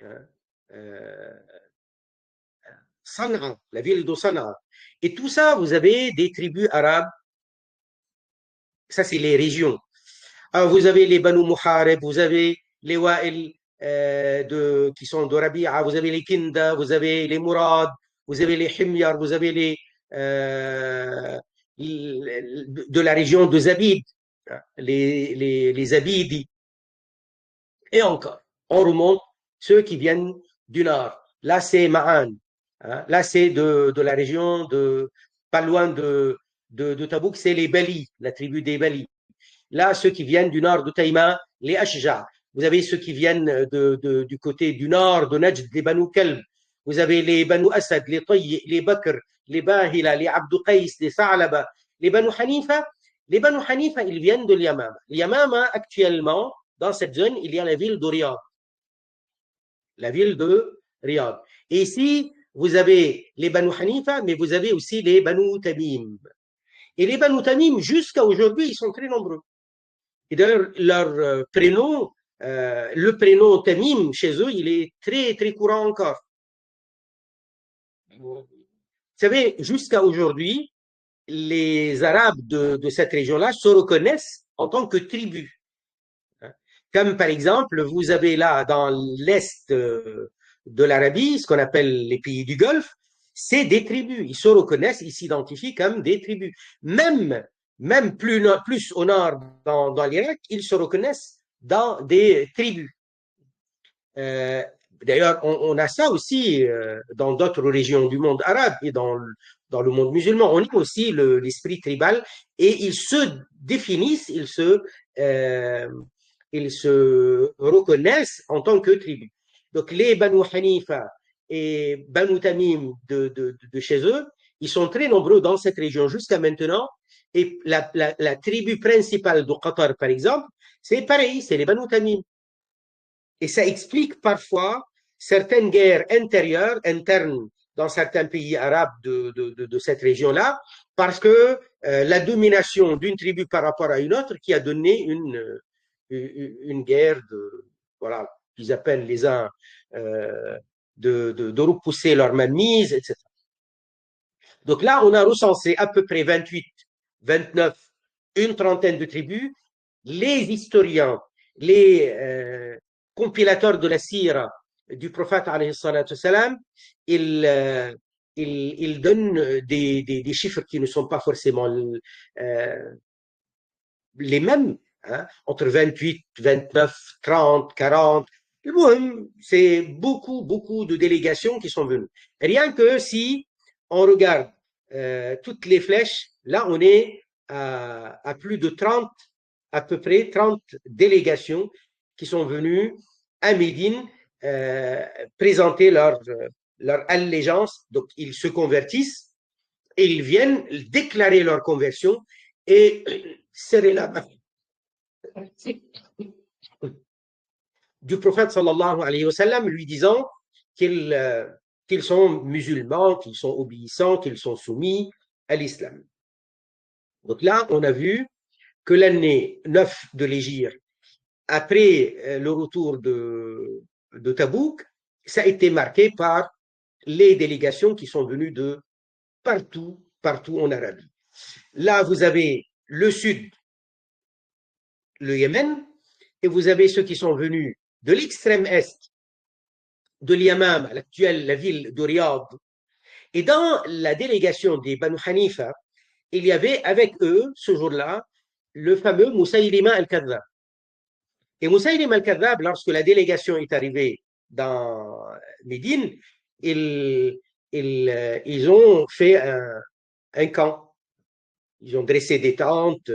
hein, euh, San'a, la ville de San'a. Et tout ça, vous avez des tribus arabes, ça c'est les régions. Alors, vous avez les Banu Muharib, vous avez les Wa'il qui sont de Rabi'a, vous avez les Kinda, vous avez les Murad, vous avez les Himyar, vous avez euh, de la région de Zabid, hein, les Zabidi. Et encore, on remonte ceux qui viennent du nord. Là, c'est Ma'an. Hein. Là, c'est de la région pas loin de Tabouk, c'est les Bali, la tribu des Bali. Là, ceux qui viennent du nord de Taïma, les Ashja. Vous avez ceux qui viennent du côté du nord de Najd, les Banu Kalb. Vous avez les Banu Asad, les Tayy, les Bakr, les Bahila, les Abdou Qais, les Sa'laba, les Banu Hanifa. Les Banu Hanifa, ils viennent de l'Yamama. L'Yamama, actuellement, dans cette zone, il y a la ville de Riyad. La ville de Riyad. Et ici, vous avez les Banu Hanifa, mais vous avez aussi les Banu Tamim. Et les Banu Tamim, jusqu'à aujourd'hui, ils sont très nombreux. Et d'ailleurs, leur prénom, le prénom Tamim, chez eux, il est très, très courant encore. Vous savez, jusqu'à aujourd'hui, les Arabes de cette région-là se reconnaissent en tant que tribu. Comme par exemple, vous avez là dans l'est de l'Arabie, ce qu'on appelle les pays du Golfe, c'est des tribus. Ils se reconnaissent, ils s'identifient comme des tribus. Même plus au nord dans l'Irak, ils se reconnaissent dans des tribus. Euh, D'ailleurs, on a ça aussi dans d'autres régions du monde arabe et dans le monde musulman. On a aussi l'esprit tribal et ils se définissent, euh, ils se reconnaissent en tant que tribu. Donc les Banu Hanifa et Banu Tamim de chez eux, ils sont très nombreux dans cette région jusqu'à maintenant. Et la tribu principale de Qatar, par exemple, c'est pareil, c'est les Banu Tamim. Et ça explique parfois certaines guerres intérieures, internes, dans certains pays arabes de cette région-là, parce que la domination d'une tribu par rapport à une autre qui a donné une guerre voilà, qu'ils appellent les uns de repousser leur mainmise, etc. Donc là, on a recensé à peu près 28, 29, une trentaine de tribus. Les historiens, les compilateurs de la sira du prophète, salam, ils donnent des chiffres qui ne sont pas forcément les mêmes, hein, entre 28, 29, 30, 40. C'est beaucoup, beaucoup de délégations qui sont venues. Rien que si on regarde toutes les flèches, là, on est à plus de 30, à peu près 30 délégations qui sont venues à Médine présenter leur allégeance. Donc, ils se convertissent et ils viennent déclarer leur conversion et serrer la main du prophète sallallahu alayhi wa sallam, lui disant qu'ils sont musulmans, qu'ils sont obéissants, qu'ils sont soumis à l'islam. Donc là, on a vu que l'année 9 de l'Hégire, après le retour de Tabouk, ça a été marqué par les délégations qui sont venues de partout, partout en Arabie. Là, vous avez le sud, le Yémen, et vous avez ceux qui sont venus de l'extrême est de l'Yamam, l'actuelle la ville de Riyad. Et dans la délégation des Banu Hanifa, il y avait avec eux, ce jour-là, le fameux Moussaïlima al-Kadhab. Et Moussaïlima al-Kadhab, lorsque la délégation est arrivée dans Médine, ils ont fait un camp. Ils ont dressé des tentes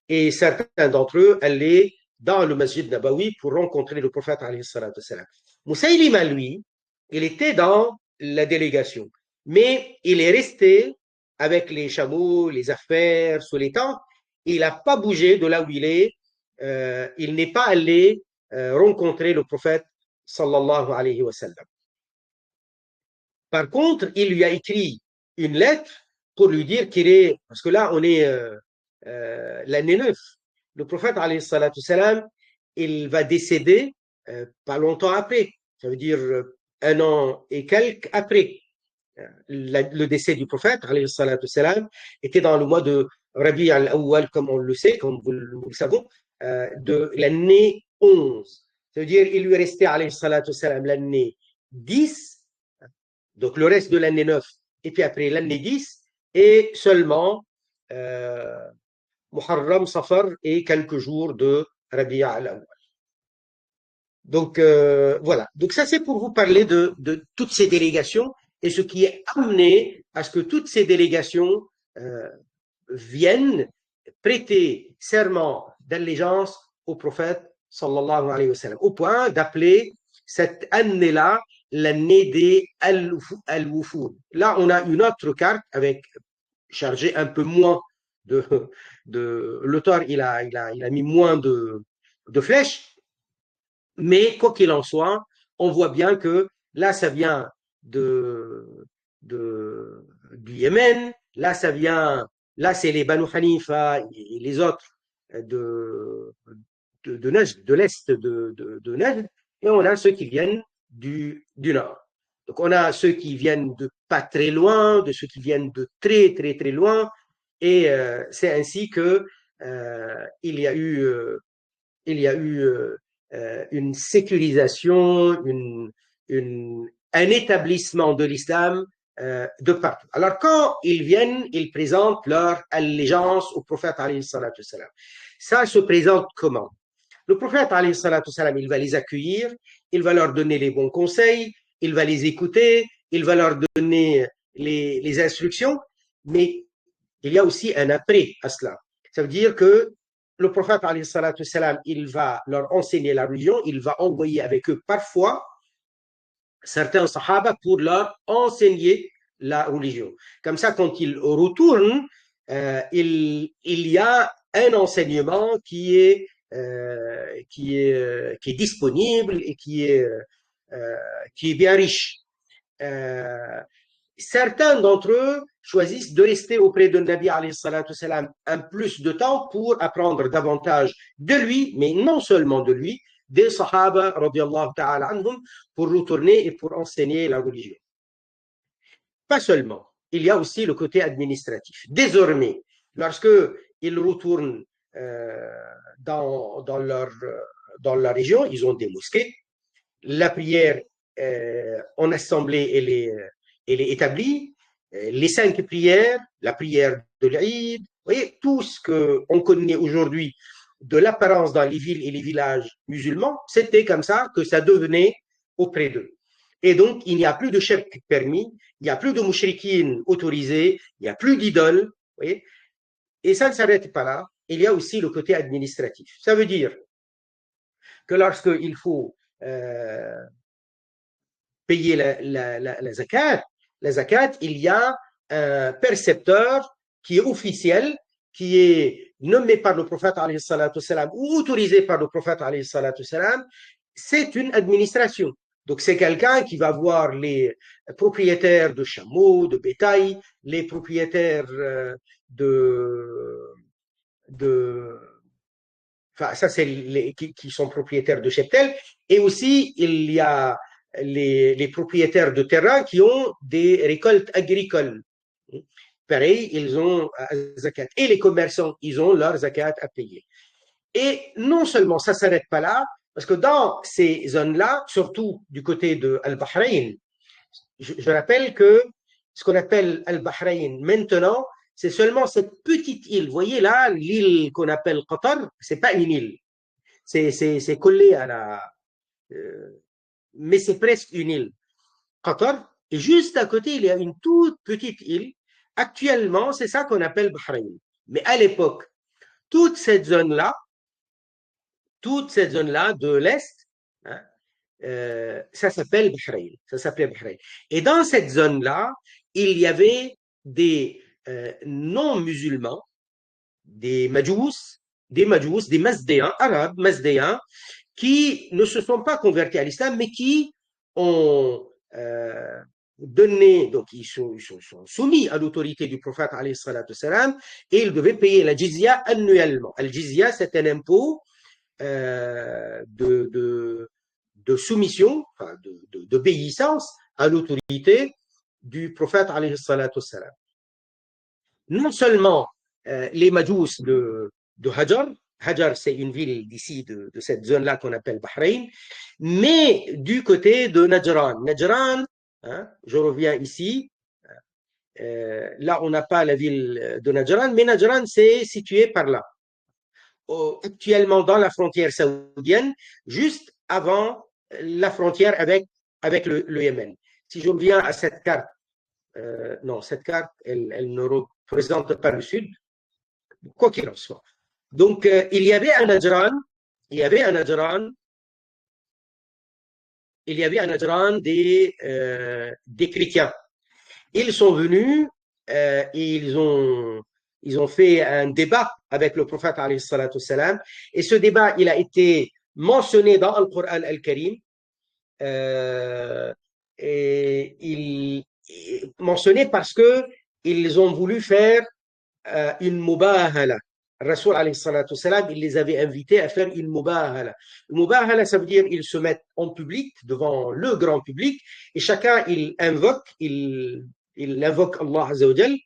et certains d'entre eux allaient dans le Masjid Nabawi pour rencontrer le prophète. Moussaïlima, lui, il était dans la délégation, mais il est resté avec les chameaux, les affaires, sous les tentes. Il n'a pas bougé de là où il est. Il n'est pas allé rencontrer le prophète sallallahu alayhi wa sallam. Par contre, il lui a écrit une lettre pour lui dire qu'il est, parce que là, on est l'année 9. Le prophète, alayhi salatu salam, il va décéder pas longtemps après. Ça veut dire un an et quelques après. Le décès du prophète, alayhi salatu salam, était dans le mois de Rabi al-Awwal, comme on le sait, comme nous le savons, de l'année 11. Ça veut dire il lui restait, alayhi salatu salam, l'année 10, donc le reste de l'année 9, et puis après l'année 10, et seulement Muharram, Safar et quelques jours de Rabi al-Awwal. Donc voilà. Donc ça c'est pour vous parler de toutes ces délégations et ce qui est amené à ce que toutes ces délégations viennent prêter serment d'allégeance au prophète sallallahu alayhi wa sallam, au point d'appeler cette année-là l'année des Al-Wufud. Là, on a une autre carte avec chargé un peu moins de l'auteur, il a mis moins de flèches, mais quoi qu'il en soit, on voit bien que là, ça vient du Yémen, là, ça vient, là, c'est les Banu Hanifa et les autres de Najd, de l'Est de Najd, et on a ceux qui viennent du Nord. Donc, on a ceux qui viennent de pas très loin, de ceux qui viennent de très, très, très loin, et c'est ainsi que il y a eu une sécurisation, un établissement de l'islam de partout. Alors, quand ils viennent, ils présentent leur allégeance au prophète, alayhi salatu salam. Ça se présente comment? Le prophète, alayhi salatu salam, il va les accueillir, il va leur donner les bons conseils, il va les écouter, il va leur donner les instructions, mais il y a aussi un après à cela. Ça veut dire que le prophète, alayhi salatu salam, il va leur enseigner la religion, il va envoyer avec eux parfois certains sahaba pour leur enseigner la religion. Comme ça, quand ils retournent, il y a un enseignement qui est disponible et qui est bien riche. Certains d'entre eux choisissent de rester auprès de Nabi alayhi salatu salam un plus de temps pour apprendre davantage de lui, mais non seulement de lui, des Sahaba radiallahu ta'ala anhum, pour retourner et pour enseigner la religion. Pas seulement, il y a aussi le côté administratif. Désormais, lorsque ils retournent dans la région, ils ont des mosquées, la prière en assemblée, elle est établie, les 5 prières, la prière de l'Aïd, vous voyez, tout ce qu'on connaît aujourd'hui de l'apparence dans les villes et les villages musulmans, c'était comme ça que ça devenait auprès d'eux. Et donc, il n'y a plus de shirk permis, il n'y a plus de mouchrikines autorisés, il n'y a plus d'idoles, vous voyez. Et ça ne s'arrête pas là, il y a aussi le côté administratif. Ça veut dire que lorsqu'il faut payer la zakat, il y a un percepteur qui est officiel, qui est nommé par le prophète alayhi salatu salam ou autorisé par le prophète alayhi salatu salam. C'est une administration. Donc c'est quelqu'un qui va voir les propriétaires de chameaux, de bétail, les propriétaires enfin ça c'est qui sont propriétaires de cheptel, et aussi il y a les propriétaires de terrain qui ont des récoltes agricoles. Pareil, ils ont zakat. Et les commerçants, ils ont leur zakat à payer. Et non seulement ça ne s'arrête pas là, parce que dans ces zones-là, surtout du côté de Al-Bahreïn, je rappelle que ce qu'on appelle Al-Bahreïn maintenant, c'est seulement cette petite île. Vous voyez là, l'île qu'on appelle Qatar, c'est pas une île. C'est collé à la... mais c'est presque une île. Qatar, et juste à côté, il y a une toute petite île. Actuellement, c'est ça qu'on appelle Bahreïn. Mais à l'époque, toute cette zone-là de l'Est, hein, ça s'appelle Bahreïn. Ça s'appelait Bahreïn. Et dans cette zone-là, il y avait des non-musulmans, des Mazdéens, arabes Mazdéens, qui ne se sont pas convertis à l'islam, mais qui ont donné, donc sont soumis à l'autorité du prophète alayhi salatu salam, et ils devaient payer la jizya annuellement. Al jizya, c'est un impôt de soumission, enfin d'obéissance à l'autorité du prophète alayhi salatu salam. Non seulement les Majous de Hajar, Hajar c'est une ville d'ici, de cette zone-là qu'on appelle Bahreïn, mais du côté de Najran. Najran, hein, je reviens ici, là on n'a pas la ville de Najran, mais Najran c'est situé par là, actuellement dans la frontière saoudienne, juste avant la frontière avec le Yémen. Si je reviens à cette carte, non, cette carte, elle ne représente pas le sud, quoi qu'il en soit. Donc, il y avait un Najran, il y avait un Najran, il y avait un Najran des chrétiens. Ils sont venus et ils ont fait un débat avec le prophète alayhi salatu salam, et ce débat, il a été mentionné dans le Coran al-Karim, et mentionné parce que ils ont voulu faire une mubahala. Rasoul alayhi salatu salam, il les avait invités à faire une mubahala. Une mubahala, ça veut dire ils se mettent en public, devant le grand public, et chacun il invoque Allah Azza wa Jal,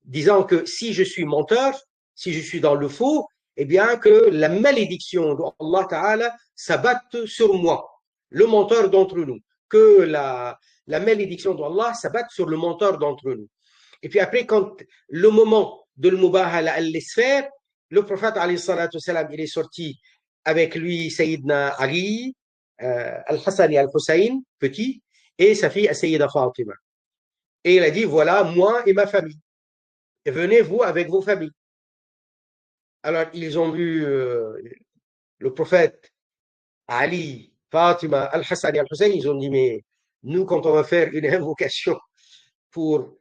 disant que si je suis menteur, si je suis dans le faux, eh bien que la malédiction d'Allah Ta'ala s'abatte sur moi, le menteur d'entre nous, que la malédiction d'Allah s'abatte sur le menteur d'entre nous. Et puis après, quand le moment de l'mubahala allait se faire, le prophète alayhi salatu salam, il est sorti avec lui Sayyidina Ali, Al-Hassan et Al-Hussein, petit, et sa fille Sayyida Fatima. Et il a dit, voilà, moi et ma famille. Et venez, vous, avec vos familles. Alors, ils ont vu le prophète Ali, Fatima, Al-Hassan et Al-Hussein, ils ont dit, mais nous, quand on va faire une invocation pour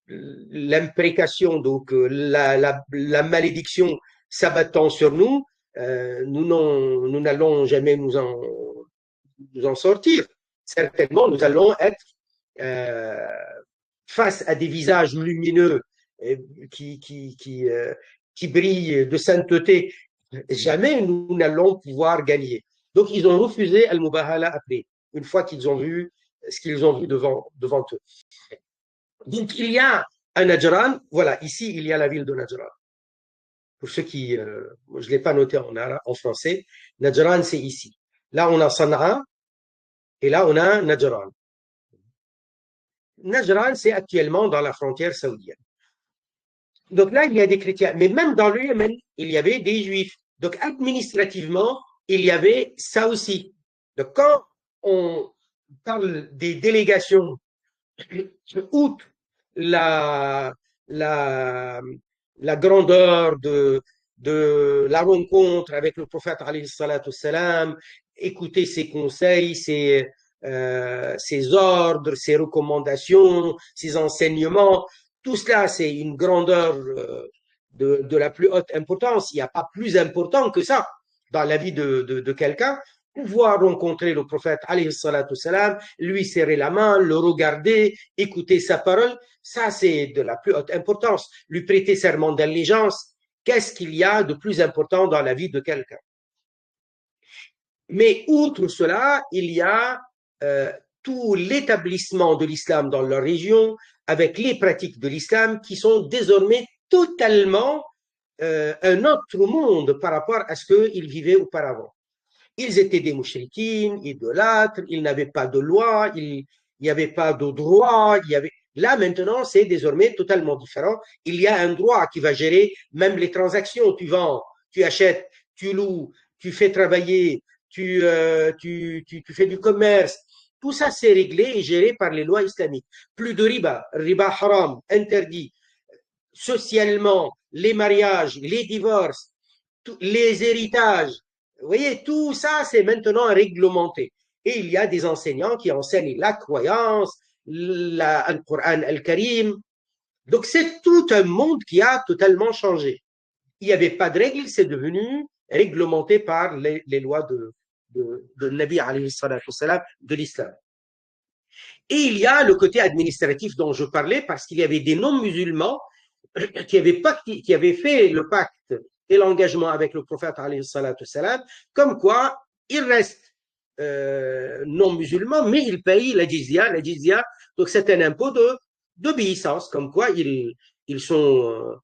l'imprécation, donc la malédiction s'abattant sur nous, nous n'allons jamais nous en sortir. Certainement, nous allons être face à des visages lumineux qui brillent de sainteté. Jamais nous n'allons pouvoir gagner. Donc, ils ont refusé Al-Mubahala après, une fois qu'ils ont vu ce qu'ils ont vu devant eux. Donc, il y a un Najran. Voilà, ici, il y a la ville de Najran. Pour ceux qui, je ne l'ai pas noté en français, Najran, c'est ici. Là, on a Sana'a et là, on a Najran. Najran, c'est actuellement dans la frontière saoudienne. Donc là, il y a des chrétiens. Mais même dans le Yémen, il y avait des juifs. Donc, administrativement, il y avait ça aussi. Donc, quand on parle des délégations, outre la grandeur de la rencontre avec le prophète alayhi salatu salam, écouter ses conseils, ses ordres, ses recommandations, ses enseignements, tout cela c'est une grandeur de la plus haute importance. Il n'y a pas plus important que ça dans la vie de quelqu'un. Pouvoir rencontrer le prophète alayhi salatu salam, lui serrer la main, le regarder, écouter sa parole, ça c'est de la plus haute importance. Lui prêter serment d'allégeance, qu'est-ce qu'il y a de plus important dans la vie de quelqu'un? Mais outre cela, il y a tout l'établissement de l'islam dans leur région, avec les pratiques de l'islam qui sont désormais totalement un autre monde par rapport à ce qu'ils vivaient auparavant. Ils étaient des mouchrikines, idolâtres, ils n'avaient pas de loi, il n'y avait pas de droit, Là, maintenant, c'est désormais totalement différent. Il y a un droit qui va gérer même les transactions. Tu vends, tu achètes, tu loues, tu fais travailler, tu fais du commerce. Tout ça, c'est réglé et géré par les lois islamiques. Plus de riba haram, interdit. Socialement, les mariages, les divorces, les héritages, vous voyez, tout ça, c'est maintenant réglementé. Et il y a des enseignants qui enseignent la croyance, le Coran al-Karim. Donc, c'est tout un monde qui a totalement changé. Il n'y avait pas de règles, c'est devenu réglementées par les lois de Nabi alayhi salatu wassalam, de l'islam. Et il y a le côté administratif dont je parlais, parce qu'il y avait des non-musulmans qui avaient fait le pacte et l'engagement avec le prophète alayhi salatu wassalam, comme quoi ils restent non-musulmans, mais ils payent la jizya. La jizya, donc c'est un impôt d'obéissance, comme quoi ils sont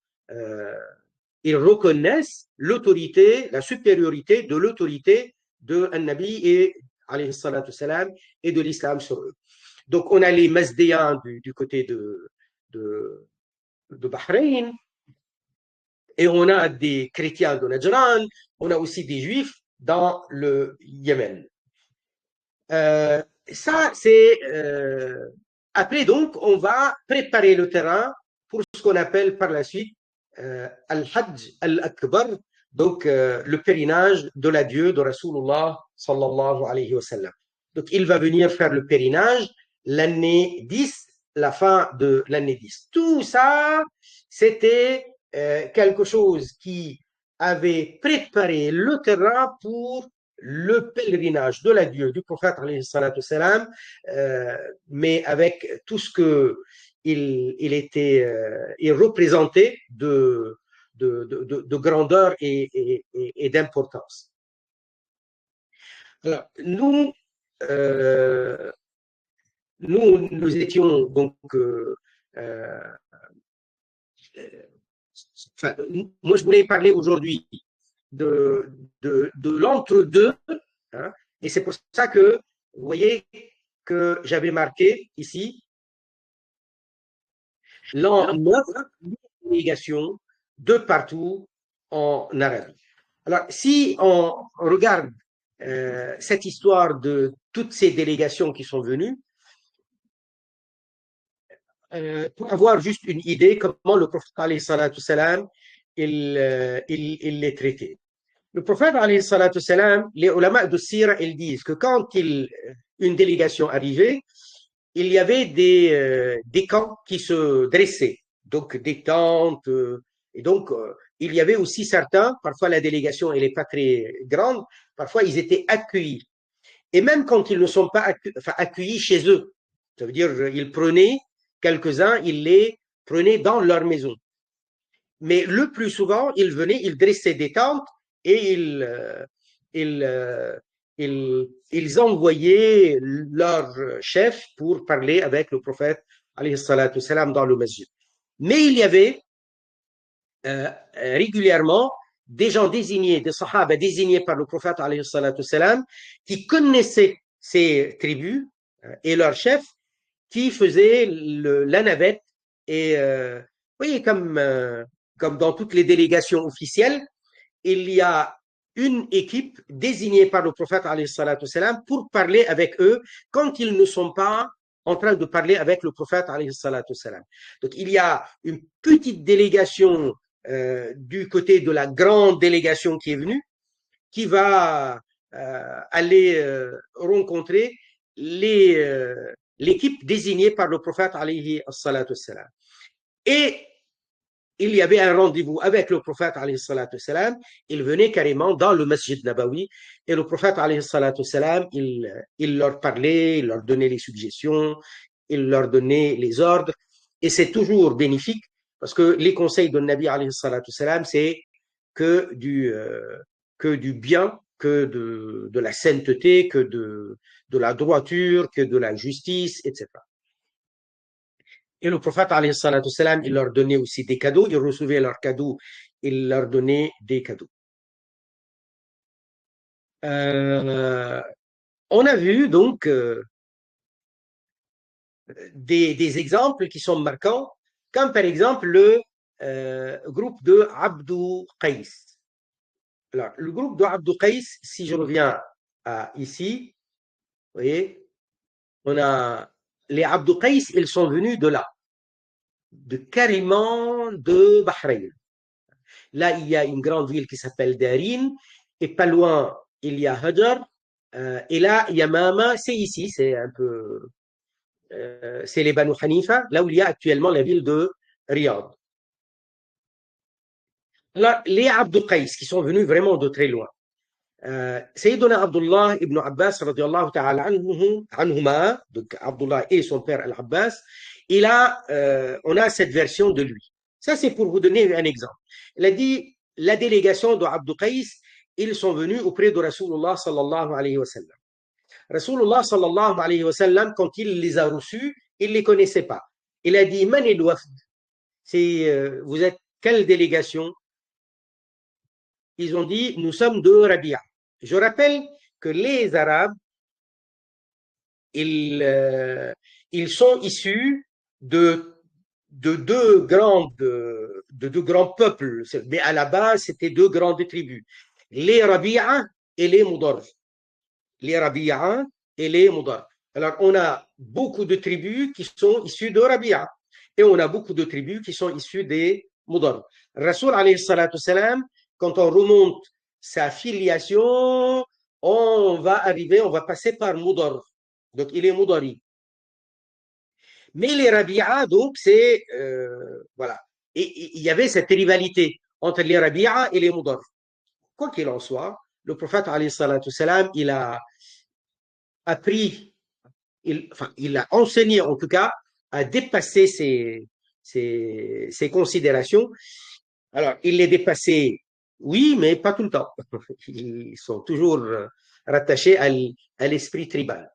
ils reconnaissent l'autorité, la supériorité de l'autorité de un Nabi et alayhi salatu salam et de l'islam sur eux. Donc on a les Mazdéens du côté de Bahreïn, et on a des chrétiens de Najran, on a aussi des juifs dans le Yémen. Ça, c'est après, donc, on va préparer le terrain pour ce qu'on appelle par la suite Al-Hajj Al-Akbar, donc le pèlerinage de l'adieu de Rasulullah sallallahu alayhi wa sallam. Donc, il va venir faire le pèlerinage l'année 10, la fin de l'année 10. Tout ça, c'était quelque chose qui avait préparé le terrain pour le pèlerinage de l'adieu du prophète alayhi salatu salam, mais avec tout ce que il représentait de grandeur et d'importance. Alors, nous étions donc enfin, moi je voulais parler aujourd'hui de l'entre-deux, hein, et c'est pour ça que vous voyez que j'avais marqué ici l'an 9, délégation de partout en Arabie. Alors, si on regarde cette histoire de toutes ces délégations qui sont venues, pour avoir juste une idée comment le prophète alayhi salatu salam, il les traitait. Le prophète alayhi salatu salam, les ulama de Sira, ils disent que quand une délégation arrivait, il y avait des camps qui se dressaient, donc des tentes, et donc il y avait aussi certains, parfois la délégation elle n'est pas très grande, parfois ils étaient accueillis. Et même quand ils ne sont pas accueillis chez eux, ça veut dire ils prenaient quelques-uns, ils les prenaient dans leur maison. Mais le plus souvent, ils venaient, ils dressaient des tentes et ils envoyaient leur chef pour parler avec le prophète alayhi salatu salam dans le masjid. Mais il y avait régulièrement des gens désignés, des sahaba désignés par le prophète alayhi salatu salam, qui connaissaient ces tribus et leurs chefs, qui faisaient la navette. Et vous voyez, comme dans toutes les délégations officielles, il y a une équipe désignée par le prophète alayhi salatu salam pour parler avec eux quand ils ne sont pas en train de parler avec le prophète alayhi salatu salam. Donc il y a une petite délégation du côté de la grande délégation qui est venue, qui va aller rencontrer l'équipe désignée par le prophète alayhi salatu salam. Et il y avait un rendez-vous avec le prophète alayhi salatu salam. Il venait carrément dans le masjid Nabawi et le prophète alayhi salatu salam, il leur parlait, il leur donnait les suggestions, il leur donnait les ordres, et c'est toujours bénéfique parce que les conseils de Nabi alayhi salatu salam, c'est que du bien, que de la sainteté, que de la droiture, que de la justice, etc. Et le prophète, alayhi salatu salam, il leur donnait aussi des cadeaux, ils recevaient leurs cadeaux, il leur donnait des cadeaux. On a vu donc des exemples qui sont marquants, comme par exemple le groupe de Abdou Qais. Alors, le groupe de Abdou Qais, si je reviens ici, vous voyez, on a les Abdou Qais, ils sont venus de là, de carrément de Bahreïn. Là, il y a une grande ville qui s'appelle Darin, et pas loin, il y a Hajar, et là, Yamama, c'est ici, c'est un peu, c'est les Banu Hanifa, là où il y a actuellement la ville de Riyad. Là, les Abdul Qais qui sont venus vraiment de très loin. Sayyiduna Abdullah ibn Abbas, radiallahu ta'ala anhuma, donc Abdullah et son père Al-Abbas, on a cette version de lui. Ça, c'est pour vous donner un exemple. Il a dit, la délégation de Abdul Qais, ils sont venus auprès de Rasulullah sallallahu alayhi wa sallam. Rasulullah sallallahu alayhi wa sallam, quand il les a reçus, il ne les connaissait pas. Il a dit, Man il wafd? Vous êtes quelle délégation? Ils ont dit, nous sommes de Rabia. Je rappelle que les Arabes, ils sont issus de deux grands peuples. Mais à la base, c'était deux grandes tribus. Les Rabia et les Mudar. Les Rabia et les Mudar. Alors, on a beaucoup de tribus qui sont issues de Rabia. Et on a beaucoup de tribus qui sont issues des Mudar. Rasoul, alayhi salatu salam, quand on remonte sa filiation, on va passer par Mudar. Donc, il est Mudari. Mais les Rabi'a, donc, voilà. Et il y avait cette rivalité entre les Rabi'a et les Mudar. Quoi qu'il en soit, le prophète, alayhi salatu salam, il a appris, il a enseigné, en tout cas, à dépasser ces considérations. Alors, il les dépassait, oui, mais pas tout le temps. Ils sont toujours rattachés à l'esprit tribal.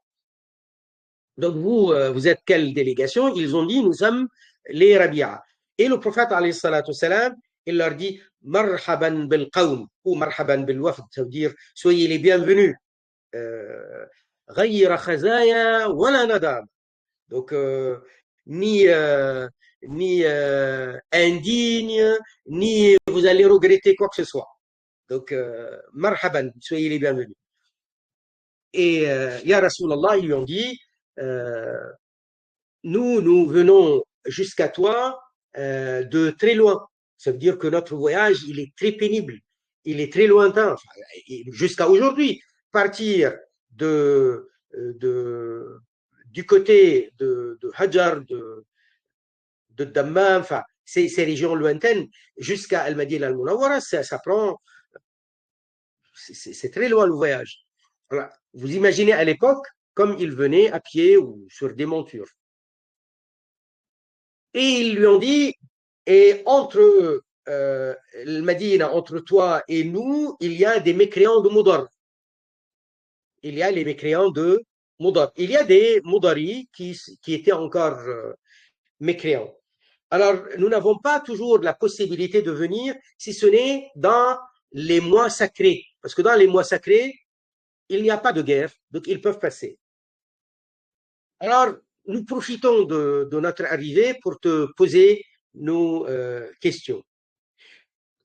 Donc, vous êtes quelle délégation? Ils ont dit, nous sommes les Rabi'a. Et le prophète, alayhi salatu salam, il leur dit, marhaban bil qawm ou marhaban bil wafd, ça veut dire, soyez les bienvenus. غير خزايا ولا ندامة. Donc, ni indigne, ni vous allez regretter quoi que ce soit. Donc, marhaban, soyez les bienvenus. Et Ya Rasulallah, ils lui ont dit, nous venons jusqu'à toi de très loin. Ça veut dire que notre voyage, il est très pénible, il est très lointain. Enfin, jusqu'à aujourd'hui, partir de, du côté de Hajar, de Dammam, enfin, ces régions lointaines, jusqu'à Al-Madinah al-Munawwara, ça prend, c'est très loin le voyage. Voilà. Vous imaginez à l'époque, comme ils venaient à pied ou sur des montures. Et ils lui ont dit, et entre le Madina, entre toi et nous, il y a des mécréants de Moudar. Il y a les mécréants de Moudar. Il y a des Moudari qui étaient encore mécréants. Alors, nous n'avons pas toujours la possibilité de venir, si ce n'est dans les mois sacrés. Parce que dans les mois sacrés, il n'y a pas de guerre, donc ils peuvent passer. Alors, nous profitons de notre arrivée pour te poser nos questions.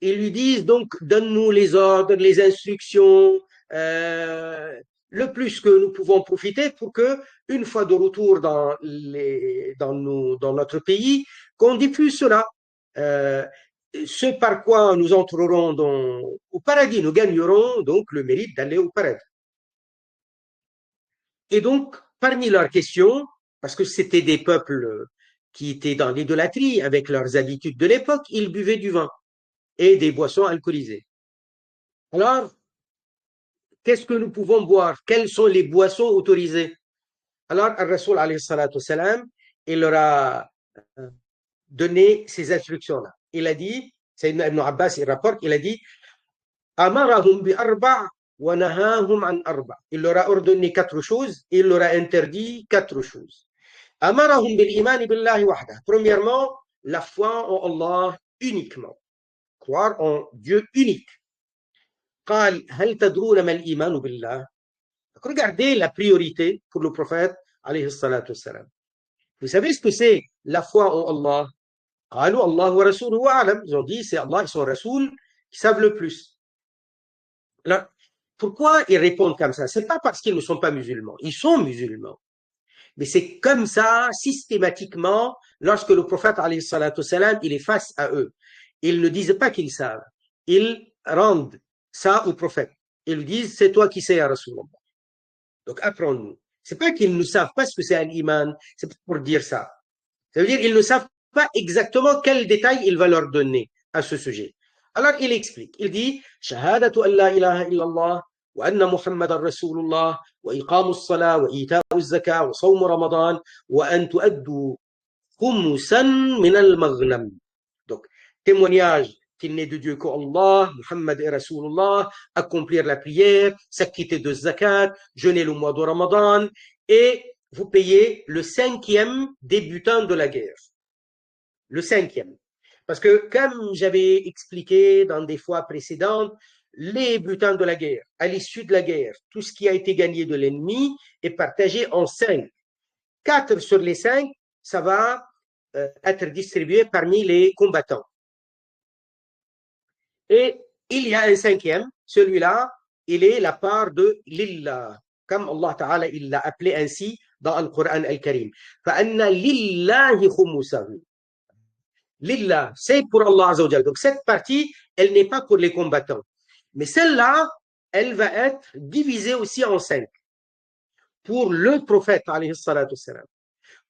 Ils lui disent donc, donne-nous les ordres, les instructions, le plus que nous pouvons profiter pour que, une fois de retour dans notre pays, qu'on diffuse cela. Ce par quoi nous entrerons au paradis, nous gagnerons donc le mérite d'aller au paradis. Et donc, parmi leurs questions, parce que c'était des peuples qui étaient dans l'idolâtrie avec leurs habitudes de l'époque, ils buvaient du vin et des boissons alcoolisées. Alors, qu'est-ce que nous pouvons boire? Quelles sont les boissons autorisées? Alors, Al-Rasoul, alayhi salatu salam, il leur a donné ces instructions-là. Il a dit, Sayyidina Ibn Abbas, il rapporte, il a dit, Amarahum bi arba' wa nahahum an arba'. Il leur a ordonné 4 choses, et il leur a interdit 4 choses. Amarahum bil iman billahi wahda. Premièrement, la foi en Allah uniquement. Croire en Dieu unique. قال هل تدرون ما الإيمان بالله? Regardez la priorité pour le prophète alayhi salatu wassalam. Vous savez ce que c'est la foi en Allah? قالوا الله ورسوله أعلم. Ils ont dit c'est Allah et son Rasoul qui savent le plus. Alors, pourquoi ils répondent comme ça? C'est pas parce qu'ils ne sont pas musulmans. Ils sont musulmans. Mais c'est comme ça, systématiquement, lorsque le prophète, alayhi salatu wassalam, il est face à eux. Ils ne disent pas qu'ils savent. Ils rendent ça au prophète. Ils lui disent, c'est toi qui sais, ya Rasulallah. Donc, apprends-nous. C'est pas qu'ils ne savent pas ce que c'est un iman. C'est pour dire ça. Ça veut dire qu'ils ne savent pas exactement quel détail il va leur donner à ce sujet. Alors, il explique. Il dit, Shahadatu an la ilaha illallah, wa anna Muhammadan Rasulullah, wa iqamu as-salah, wa ita'u az-zakah, wa sawmu Ramadan, wa an tu'addu khumsan min al-maghnam. Donc, témoignage qu'il n'est de Dieu qu'Allah, Muhammad est Rasulullah, accomplir la prière, s'acquitter de zakat, jeûner le mois de Ramadan, et vous payez le 5e des butins de la guerre. Le 5e. Parce que, comme j'avais expliqué dans des fois précédentes, les butins de la guerre, à l'issue de la guerre, tout ce qui a été gagné de l'ennemi est partagé en 5. 4 sur les 5, ça va être distribué parmi les combattants. Et il y a un 5e, celui-là, il est la part de Lillah, comme Allah Ta'ala, il l'a appelé ainsi dans le Coran Al-Karim. فَأَنَّ لِلَّهِ خُمُسَهُ. Lillah, c'est pour Allah Azza wa Jalla. Donc cette partie, elle n'est pas pour les combattants. Mais celle-là, elle va être divisée aussi en 5. Pour le prophète, alayhi salatu wassalam.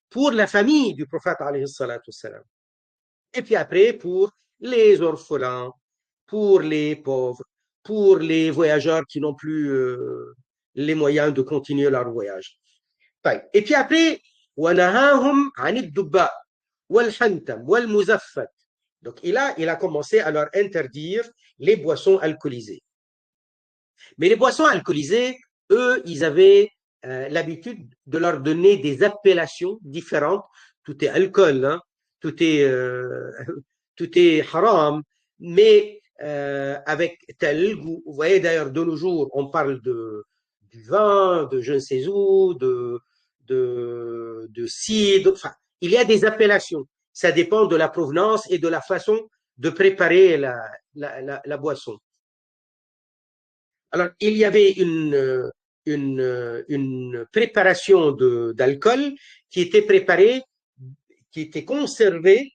Pour la famille du prophète, alayhi salatu wassalam. Et puis après, pour les orphelins, pour les pauvres, pour les voyageurs qui n'ont plus les moyens de continuer leur voyage. Et puis après, وَنَهَاهُمْ عَنِ الدُّبَّاءِ وَالْحَنْتَمِ وَالْمُزَفَّةِ. Donc il a commencé à leur interdire les boissons alcoolisées. Mais les boissons alcoolisées, eux, ils avaient l'habitude de leur donner des appellations différentes. Tout est alcool, hein, tout est haram, mais avec tel goût. Vous voyez d'ailleurs de nos jours, on parle du vin, de je ne sais où, de cidre. Enfin, il y a des appellations. Ça dépend de la provenance et de la façon de préparer la boisson. Alors, il y avait une préparation d'alcool qui était préparée, qui était conservée,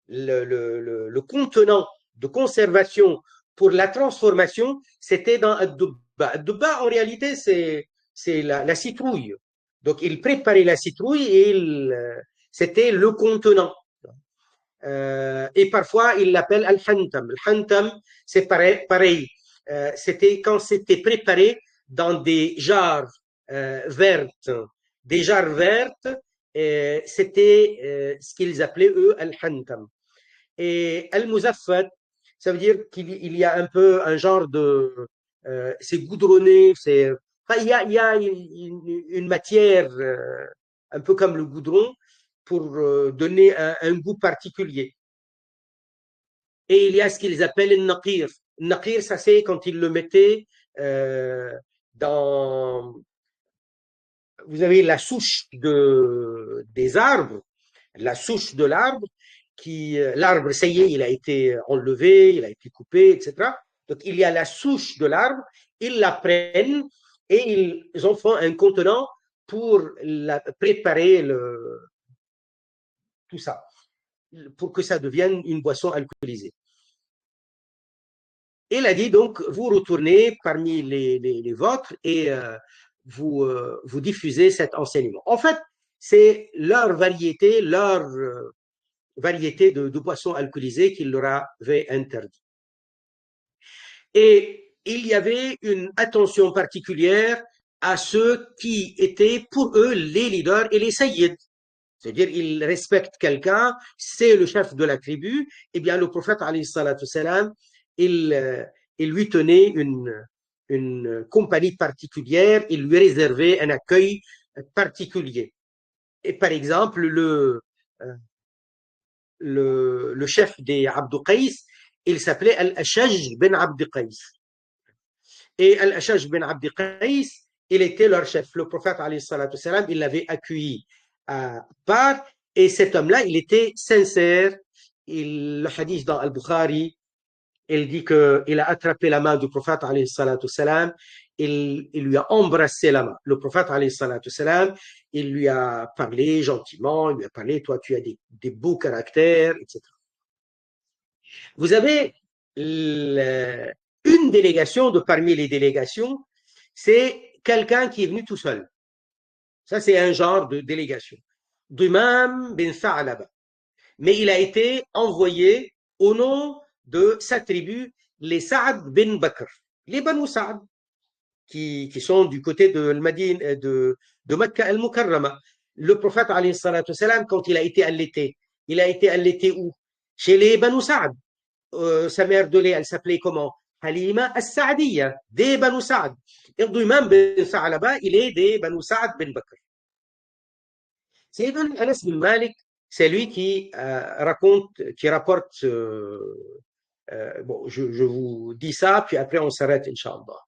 le contenant de conservation pour la transformation, c'était dans Ad-Dubba. Ad-Dubba, en réalité, c'est la citrouille. Donc, il préparait la citrouille et c'était le contenant. Et parfois, il l'appelle Al-Hantam. Al-Hantam, c'est pareil. C'était quand c'était préparé dans des jarres vertes. Des jarres vertes, c'était ce qu'ils appelaient, eux, Al-Hantam. Et Al-Muzaffat, ça veut dire qu'il y a un peu un genre de... c'est goudronné, enfin, il y a une matière un peu comme le goudron pour donner un goût particulier. Et il y a ce qu'ils appellent le naqir. Le naqir, ça c'est quand ils le mettaient dans... Vous avez la souche des arbres, la souche de l'arbre, l'arbre, ça y est, il a été enlevé, il a été coupé, etc. Donc, il y a la souche de l'arbre, ils la prennent et ils en font un contenant pour préparer tout ça, pour que ça devienne une boisson alcoolisée. Il a dit donc, vous retournez parmi les vôtres et vous diffusez cet enseignement. En fait, c'est leur variété de boissons alcoolisées qu'il leur avait interdit. Et il y avait une attention particulière à ceux qui étaient pour eux les leaders et les sayyids. C'est-à-dire, ils respectent quelqu'un, c'est le chef de la tribu, eh bien, le prophète, alayhi salatu salam, il lui tenait une compagnie particulière, il lui réservait un accueil particulier. Et par exemple, le chef des Abd Qais, il s'appelait Al-Ashaj bin Abd Qais. Et Al-Ashaj bin Abd Qais, il était leur chef. Le prophète, alayhi salatu salam, il l'avait accueilli à part, et cet homme-là, il était sincère. Le hadith dans Al-Bukhari, il dit qu'il a attrapé la main du prophète, alayhi salatu salam, il lui a embrassé la main. Le prophète, alayhi salatu salam, il lui a parlé gentiment, il lui a parlé, toi, tu as des beaux caractères, etc. Vous avez une délégation de parmi les délégations, c'est quelqu'un qui est venu tout seul. Ça, c'est un genre de délégation. Dumam bin Sa'laba. Mais il a été envoyé au nom de sa tribu, les Saad bin Bakr, les Banu Saad, qui sont du côté de Madine, de Mecca al-Mukarrama. Le prophète, alayhi salatu salam, quand il a été allaité où? Chez les Banu Saad. Sa mère de lait, elle s'appelait comment? Halima al-Saadiya, des Banu Saad. Et l'imam bin Sa'laba, il est des Banu Saad bin Bakr. Sayyidina Anas bin Malik, c'est lui qui rapporte. Bon, je vous dis ça, puis après on s'arrête, Inch'Allah.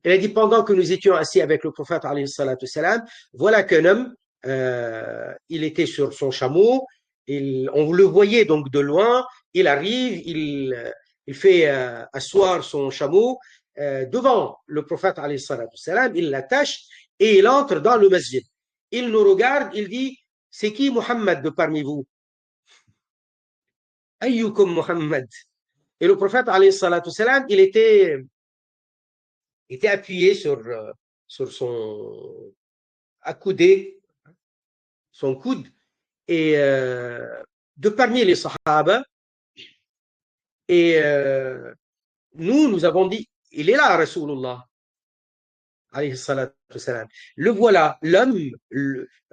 Il a dit, pendant que nous étions assis avec le prophète, alayhi salatu salam, voilà qu'un homme, il était sur son chameau, on le voyait donc de loin, il arrive, il fait asseoir son chameau devant le prophète, alayhi salatu salam, il l'attache et il entre dans le masjid. Il nous regarde, il dit, c'est qui Muhammad de parmi vous? Ayyukum Muhammad. Et le prophète, alayhi salatu salam, il était appuyé sur son accoudé, son coude, et de parmi les Sahaba. Et nous avons dit, il est là, Rasulullah, alayhi salatu salam. Le voilà, l'homme,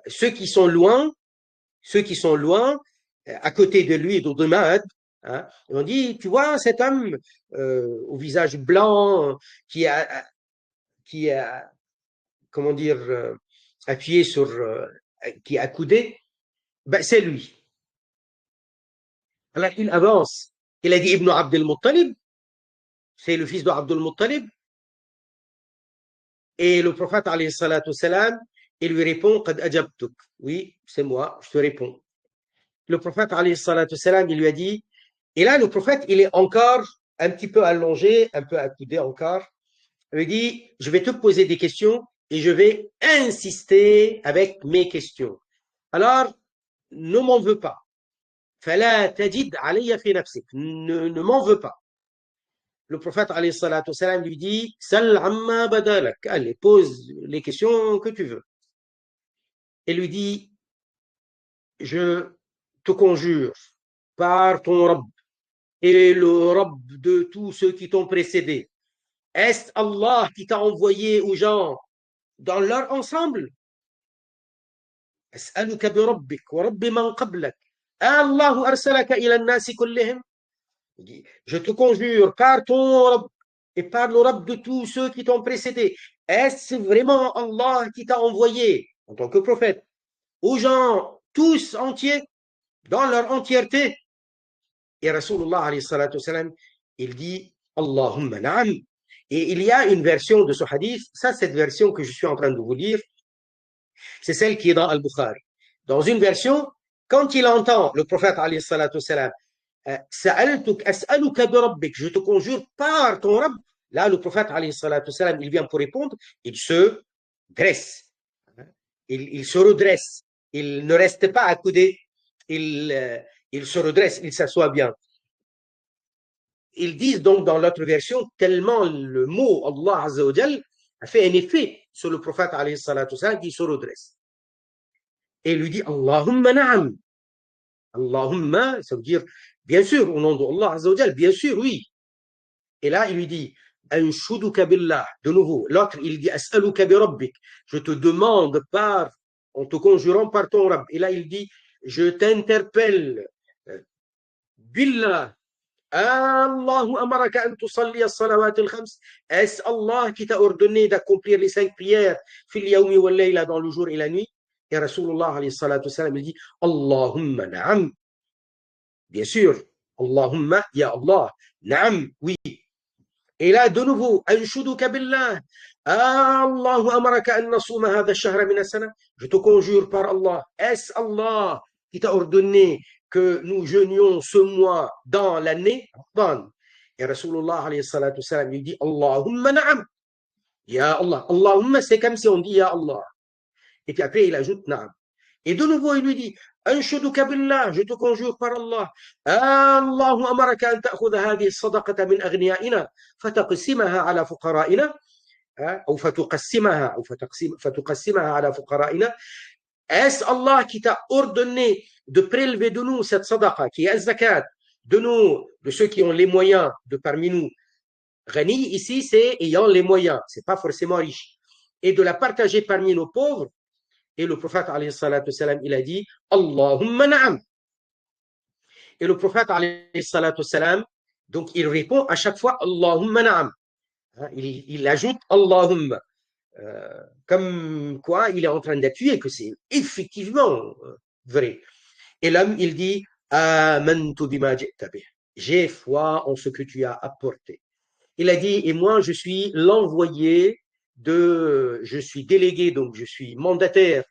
ceux qui sont loin, à côté de lui, d'Oudemad, hein, on dit, tu vois, cet homme au visage blanc, qui a comment dire, appuyé sur, qui est accoudé, ben c'est lui. Alors il avance. Il a dit Ibn Abdel Muttalib, c'est le fils d'Abdul Muttalib. Et le prophète, alayhi salatu salam, il lui répond Qad ajabtuk. Oui, c'est moi, je te réponds. Le prophète, alayhi salatu salam, il lui a dit, et là, le prophète, il est encore un petit peu allongé, un peu accoudé encore. Il lui dit, je vais te poser des questions et je vais insister avec mes questions. Alors, ne m'en veux pas. فَلَا تَجِدْ عَلَيَّ فِي نَفْسِكَ. Ne m'en veux pas. Le prophète, alayhi salatu salam, lui dit, Sal amma badalak. Allez, pose les questions que tu veux. Et lui dit, je te conjure par ton Rabb et le Rabb de tous ceux qui t'ont précédé. Est-ce Allah qui t'a envoyé aux gens dans leur ensemble? أسألك بربك ورب من قبلك الله أرسلك إلى الناس كلهم. Je te conjure par ton Rabb et par le Rabb de tous ceux qui t'ont précédé. Est-ce vraiment Allah qui t'a envoyé en tant que prophète aux gens tous entiers, dans leur entièreté? Et Rasulullah alayhi salatu salam, il dit Allahumma na'am. Et il y a une version de ce hadith, ça, cette version que je suis en train de vous lire, c'est celle qui est dans Al-Bukhari. Dans une version, quand il entend le prophète alayhi salatu salam, Sa'altuk as'aluka bi rabbik, je te conjure par ton Rabb. Là, le prophète alayhi salatu salam, il vient pour répondre, il se dresse, il se redresse, il ne reste pas accoudé, il se redresse, il s'assoit bien. Ils disent donc dans l'autre version, tellement le mot Allah Azza wa Jal a fait un effet sur le prophète alayhi salatu salam qui se redresse. Et il lui dit Allahumma na'am. Allahumma, ça veut dire bien sûr, au nom d'Allah Azza wa Jal, bien sûr, oui. Et là, il lui dit Anshuduka billah. De nouveau, l'autre, il dit As'aluka bi rabbik. Je te demande en te conjurant par ton Rabb. Et là, il dit je t'interpelle billah. Allahu amaraka an tusalli as-salawat al-khams. Est-ce Allah qui t'a ordonné d'accomplir les 5 prières fil yawmi wal layla, dans le jour et la nuit? Et Rasulullah alayhi salatu salam, il dit Allahumma na'am. Bien sûr, Allahumma, ya Allah, na'am, oui. Et là, de nouveau, anshuduka billah. Allahu amaraka an nasuma hadha ash-shahra min as-sana. Je te conjure par Allah. Est-ce Allah qui t'a ordonné que nous jeûnions ce mois dans l'année? Et Rasulullah alayhi salatu salam lui dit Allahumma na'am. Ya Allah. Allahumma, c'est comme si on dit Ya Allah. Et puis après, il ajoute na'am. Et de nouveau, il lui dit Anshuduka billah, je te conjure par Allah. Allahu amaraka an ta'khudha hadhihi as-sadaqata min aghniyaina fataqsimaha ala fuqara'ina ou fatuqassimaha ala fuqara'ina. Est-ce Allah qui t'a ordonné de prélever de nous cette sadaqa qui est zakat, de ceux qui ont les moyens de parmi nous, Ghani, ici, c'est ayant les moyens, c'est pas forcément riche. Et de la partager parmi nos pauvres. Et le prophète, alayhi salatu salam, il a dit, Allahumma na'am. Et le prophète, alayhi salatu salam, donc il répond à chaque fois, Allahumma na'am. Il ajoute Allahumma. Comme quoi il est en train d'appuyer que c'est effectivement vrai. Et l'homme, il dit, Amantu bima ji'ta bih. J'ai foi en ce que tu as apporté. Il a dit, et moi, je suis l'envoyé je suis délégué, donc je suis mandataire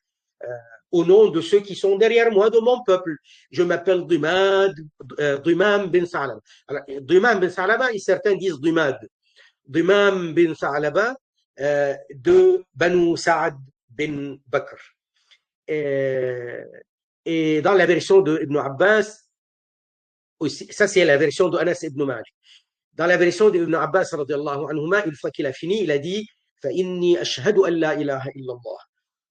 au nom de ceux qui sont derrière moi, de mon peuple. Je m'appelle Dumam bin Sa'laba. Alors, Dumam bin Sa'laba, et certains disent Dumad. Dumam bin Sa'laba de Banu Sa'ad bin Bakr. Et dans la version de Ibn Abbas, aussi, ça c'est la version de Anas ibn Malik. Dans la version d'Ibn Abbas, anhuma, une fois qu'il a fini, il a dit فَإِنِّي أَشْهَدُ أَن لَا إِلَهَ إِلَّا اللَّهِ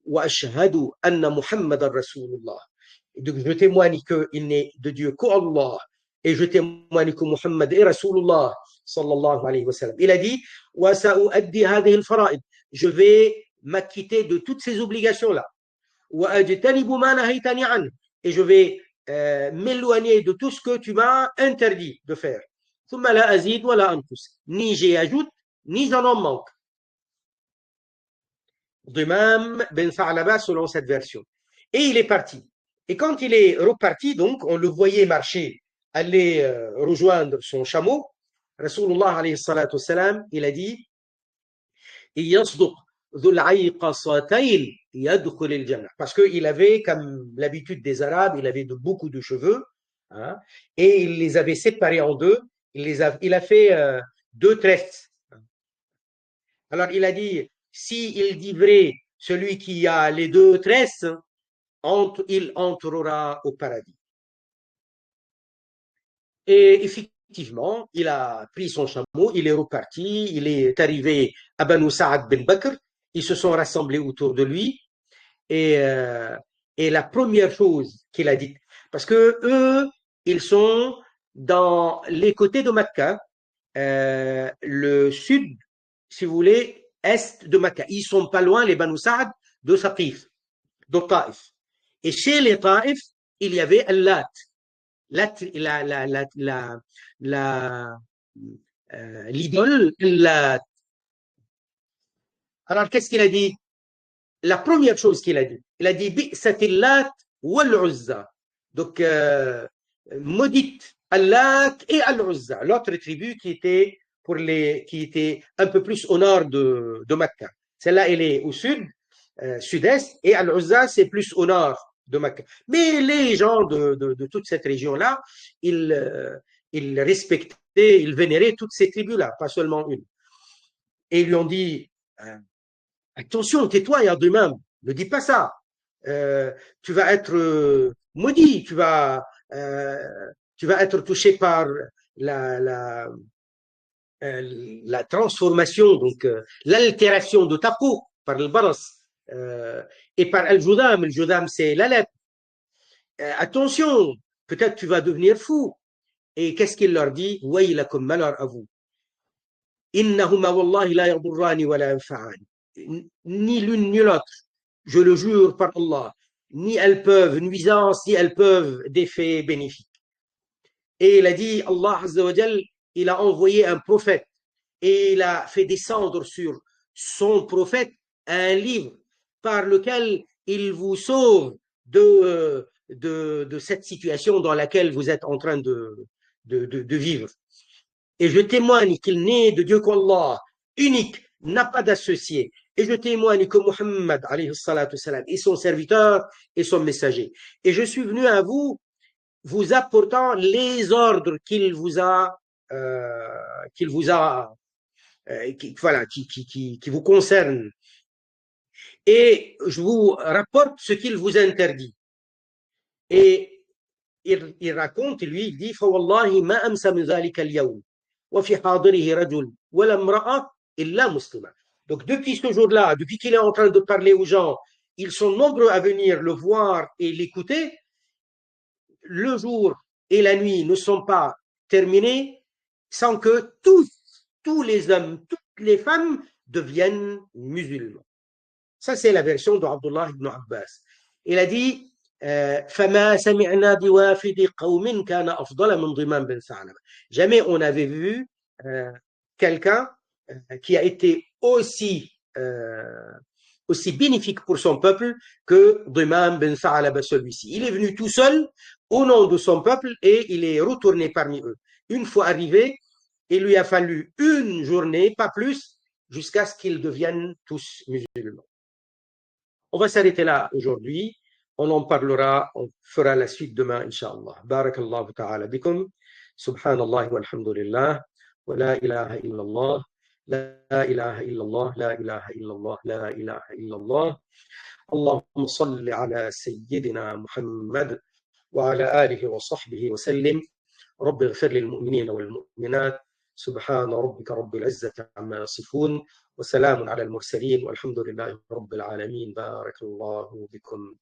وَأَشْهَدُ أَنَّ مُحَمَّدًا رَسُولُ اللَّهِ. Donc je témoigne qu'il n'est de Dieu qu'Allah, et je témoigne que Muhammad est Rasulullah sallallahu alayhi wa sallam. Il a dit وَسَأُؤَدِّي هَذِهِ الْفَرَائِض. Je vais m'acquitter de toutes ces obligations-là. وَأَجْتَنِبُ مَا نَهَيْتَنِي عَنْهُ. Et je vais m'éloigner de tout ce que tu m'as interdit de faire. ثم لا أزيد ولا أنقص. Ni j'y ajoute, ni j'en en manque. Dumam ben Sa'laba selon cette version. Et il est parti. Et quand il est reparti, donc, on le voyait marcher, aller rejoindre son chameau. Rasulullah alayhi salatu wassalam, il a dit يصدق ذو العيقصتين يدخل الجنة. Parce qu'il avait, comme l'habitude des Arabes, il avait beaucoup de cheveux, hein, et il les avait séparés en deux. Il a fait deux tresses. Alors il a dit, s'il dit vrai, celui qui a les deux tresses, il entrera au paradis. Et effectivement, il a pris son chameau, il est reparti, il est arrivé à Banu Sa'ad bin Bakr, ils se sont rassemblés autour de lui, et la première chose qu'il a dit, parce que eux, ils sont dans les côtés de Mecca, le sud, si vous voulez, est de Mecca. Ils sont pas loin, les Banu Sa'ad, de Saqif, de Taif. Et chez les Taif, il y avait Allat, l'idole Allat. Alors, qu'est-ce qu'il a dit? La première chose qu'il a dit, il a dit Bi'satillat wal-Uzza. Donc, maudite Allat et Al-Uzza, l'autre tribu qui était qui était un peu plus au nord de Mecca. Celle-là, elle est au sud, sud-est, et Al-Uzza, c'est plus au nord de Mecca. Mais les gens de toute cette région-là, ils respectaient, ils vénéraient toutes ces tribus-là, pas seulement une. Et ils lui ont dit, attention, tais-toi, et à demain, ne dis pas ça. Tu vas être maudit, tu vas être touché par la transformation, donc l'altération de ta peau par le baras, et par al-judam. Le judam, c'est la lèpre. Attention, peut-être tu vas devenir fou. Et qu'est-ce qu'il leur dit? Waylakum, malheur à vous. Innahuma wallahi la yadurrani wa la yanfa'ani. Ni l'une ni l'autre, je le jure par Allah, ni elles peuvent nuisance, ni elles peuvent d'effets bénéfiques. Et il a dit, Allah Azza wa Jal, il a envoyé un prophète et il a fait descendre sur son prophète un livre par lequel il vous sauve de cette situation dans laquelle vous êtes en train de vivre. Et je témoigne qu'il n'est de Dieu qu'Allah, unique, n'a pas d'associé. Et je témoigne que Muhammad, alayhi salatu salam, est son serviteur et son messager. Et je suis venu à vous apportant les ordres qu'il vous a, qui vous concernent. Et je vous rapporte ce qu'il vous interdit. Et il raconte, lui, il dit, فَوَاللَّهِ مَا أَمْسَ مِنْ ذَلِكَ الْيَوْمِ وَفِي حَاضِرِهِ رَجُلٌ وَلَا امْرَأَةٌ إِلَّا مُسْلِمًا. Donc, depuis ce jour-là, depuis qu'il est en train de parler aux gens, ils sont nombreux à venir le voir et l'écouter. Le jour et la nuit ne sont pas terminés sans que tous les hommes, toutes les femmes deviennent musulmans. Ça, c'est la version d'Abdullah ibn Abbas. Il a dit فما سمعنا بوافد قوم كان أفضل من ضمام بن ثعلبة. Jamais on avait vu quelqu'un qui a été aussi bénéfique pour son peuple que Dhimam bin Tha'laba, celui-ci. Il est venu tout seul au nom de son peuple et il est retourné parmi eux. Une fois arrivé, il lui a fallu une journée, pas plus, jusqu'à ce qu'ils deviennent tous musulmans. On va s'arrêter là aujourd'hui. On en parlera, on fera la suite demain, Inch'Allah. Barakallahu ta'ala bikum. Subhanallah walhamdulillah. Wa la ilaha illallah. لا إله إلا الله لا إله إلا الله لا إله إلا الله اللهم صل على سيدنا محمد وعلى آله وصحبه وسلم رب اغفر للمؤمنين والمؤمنات سبحان ربك رب العزة عما يصفون وسلام على المرسلين والحمد لله رب العالمين بارك الله بكم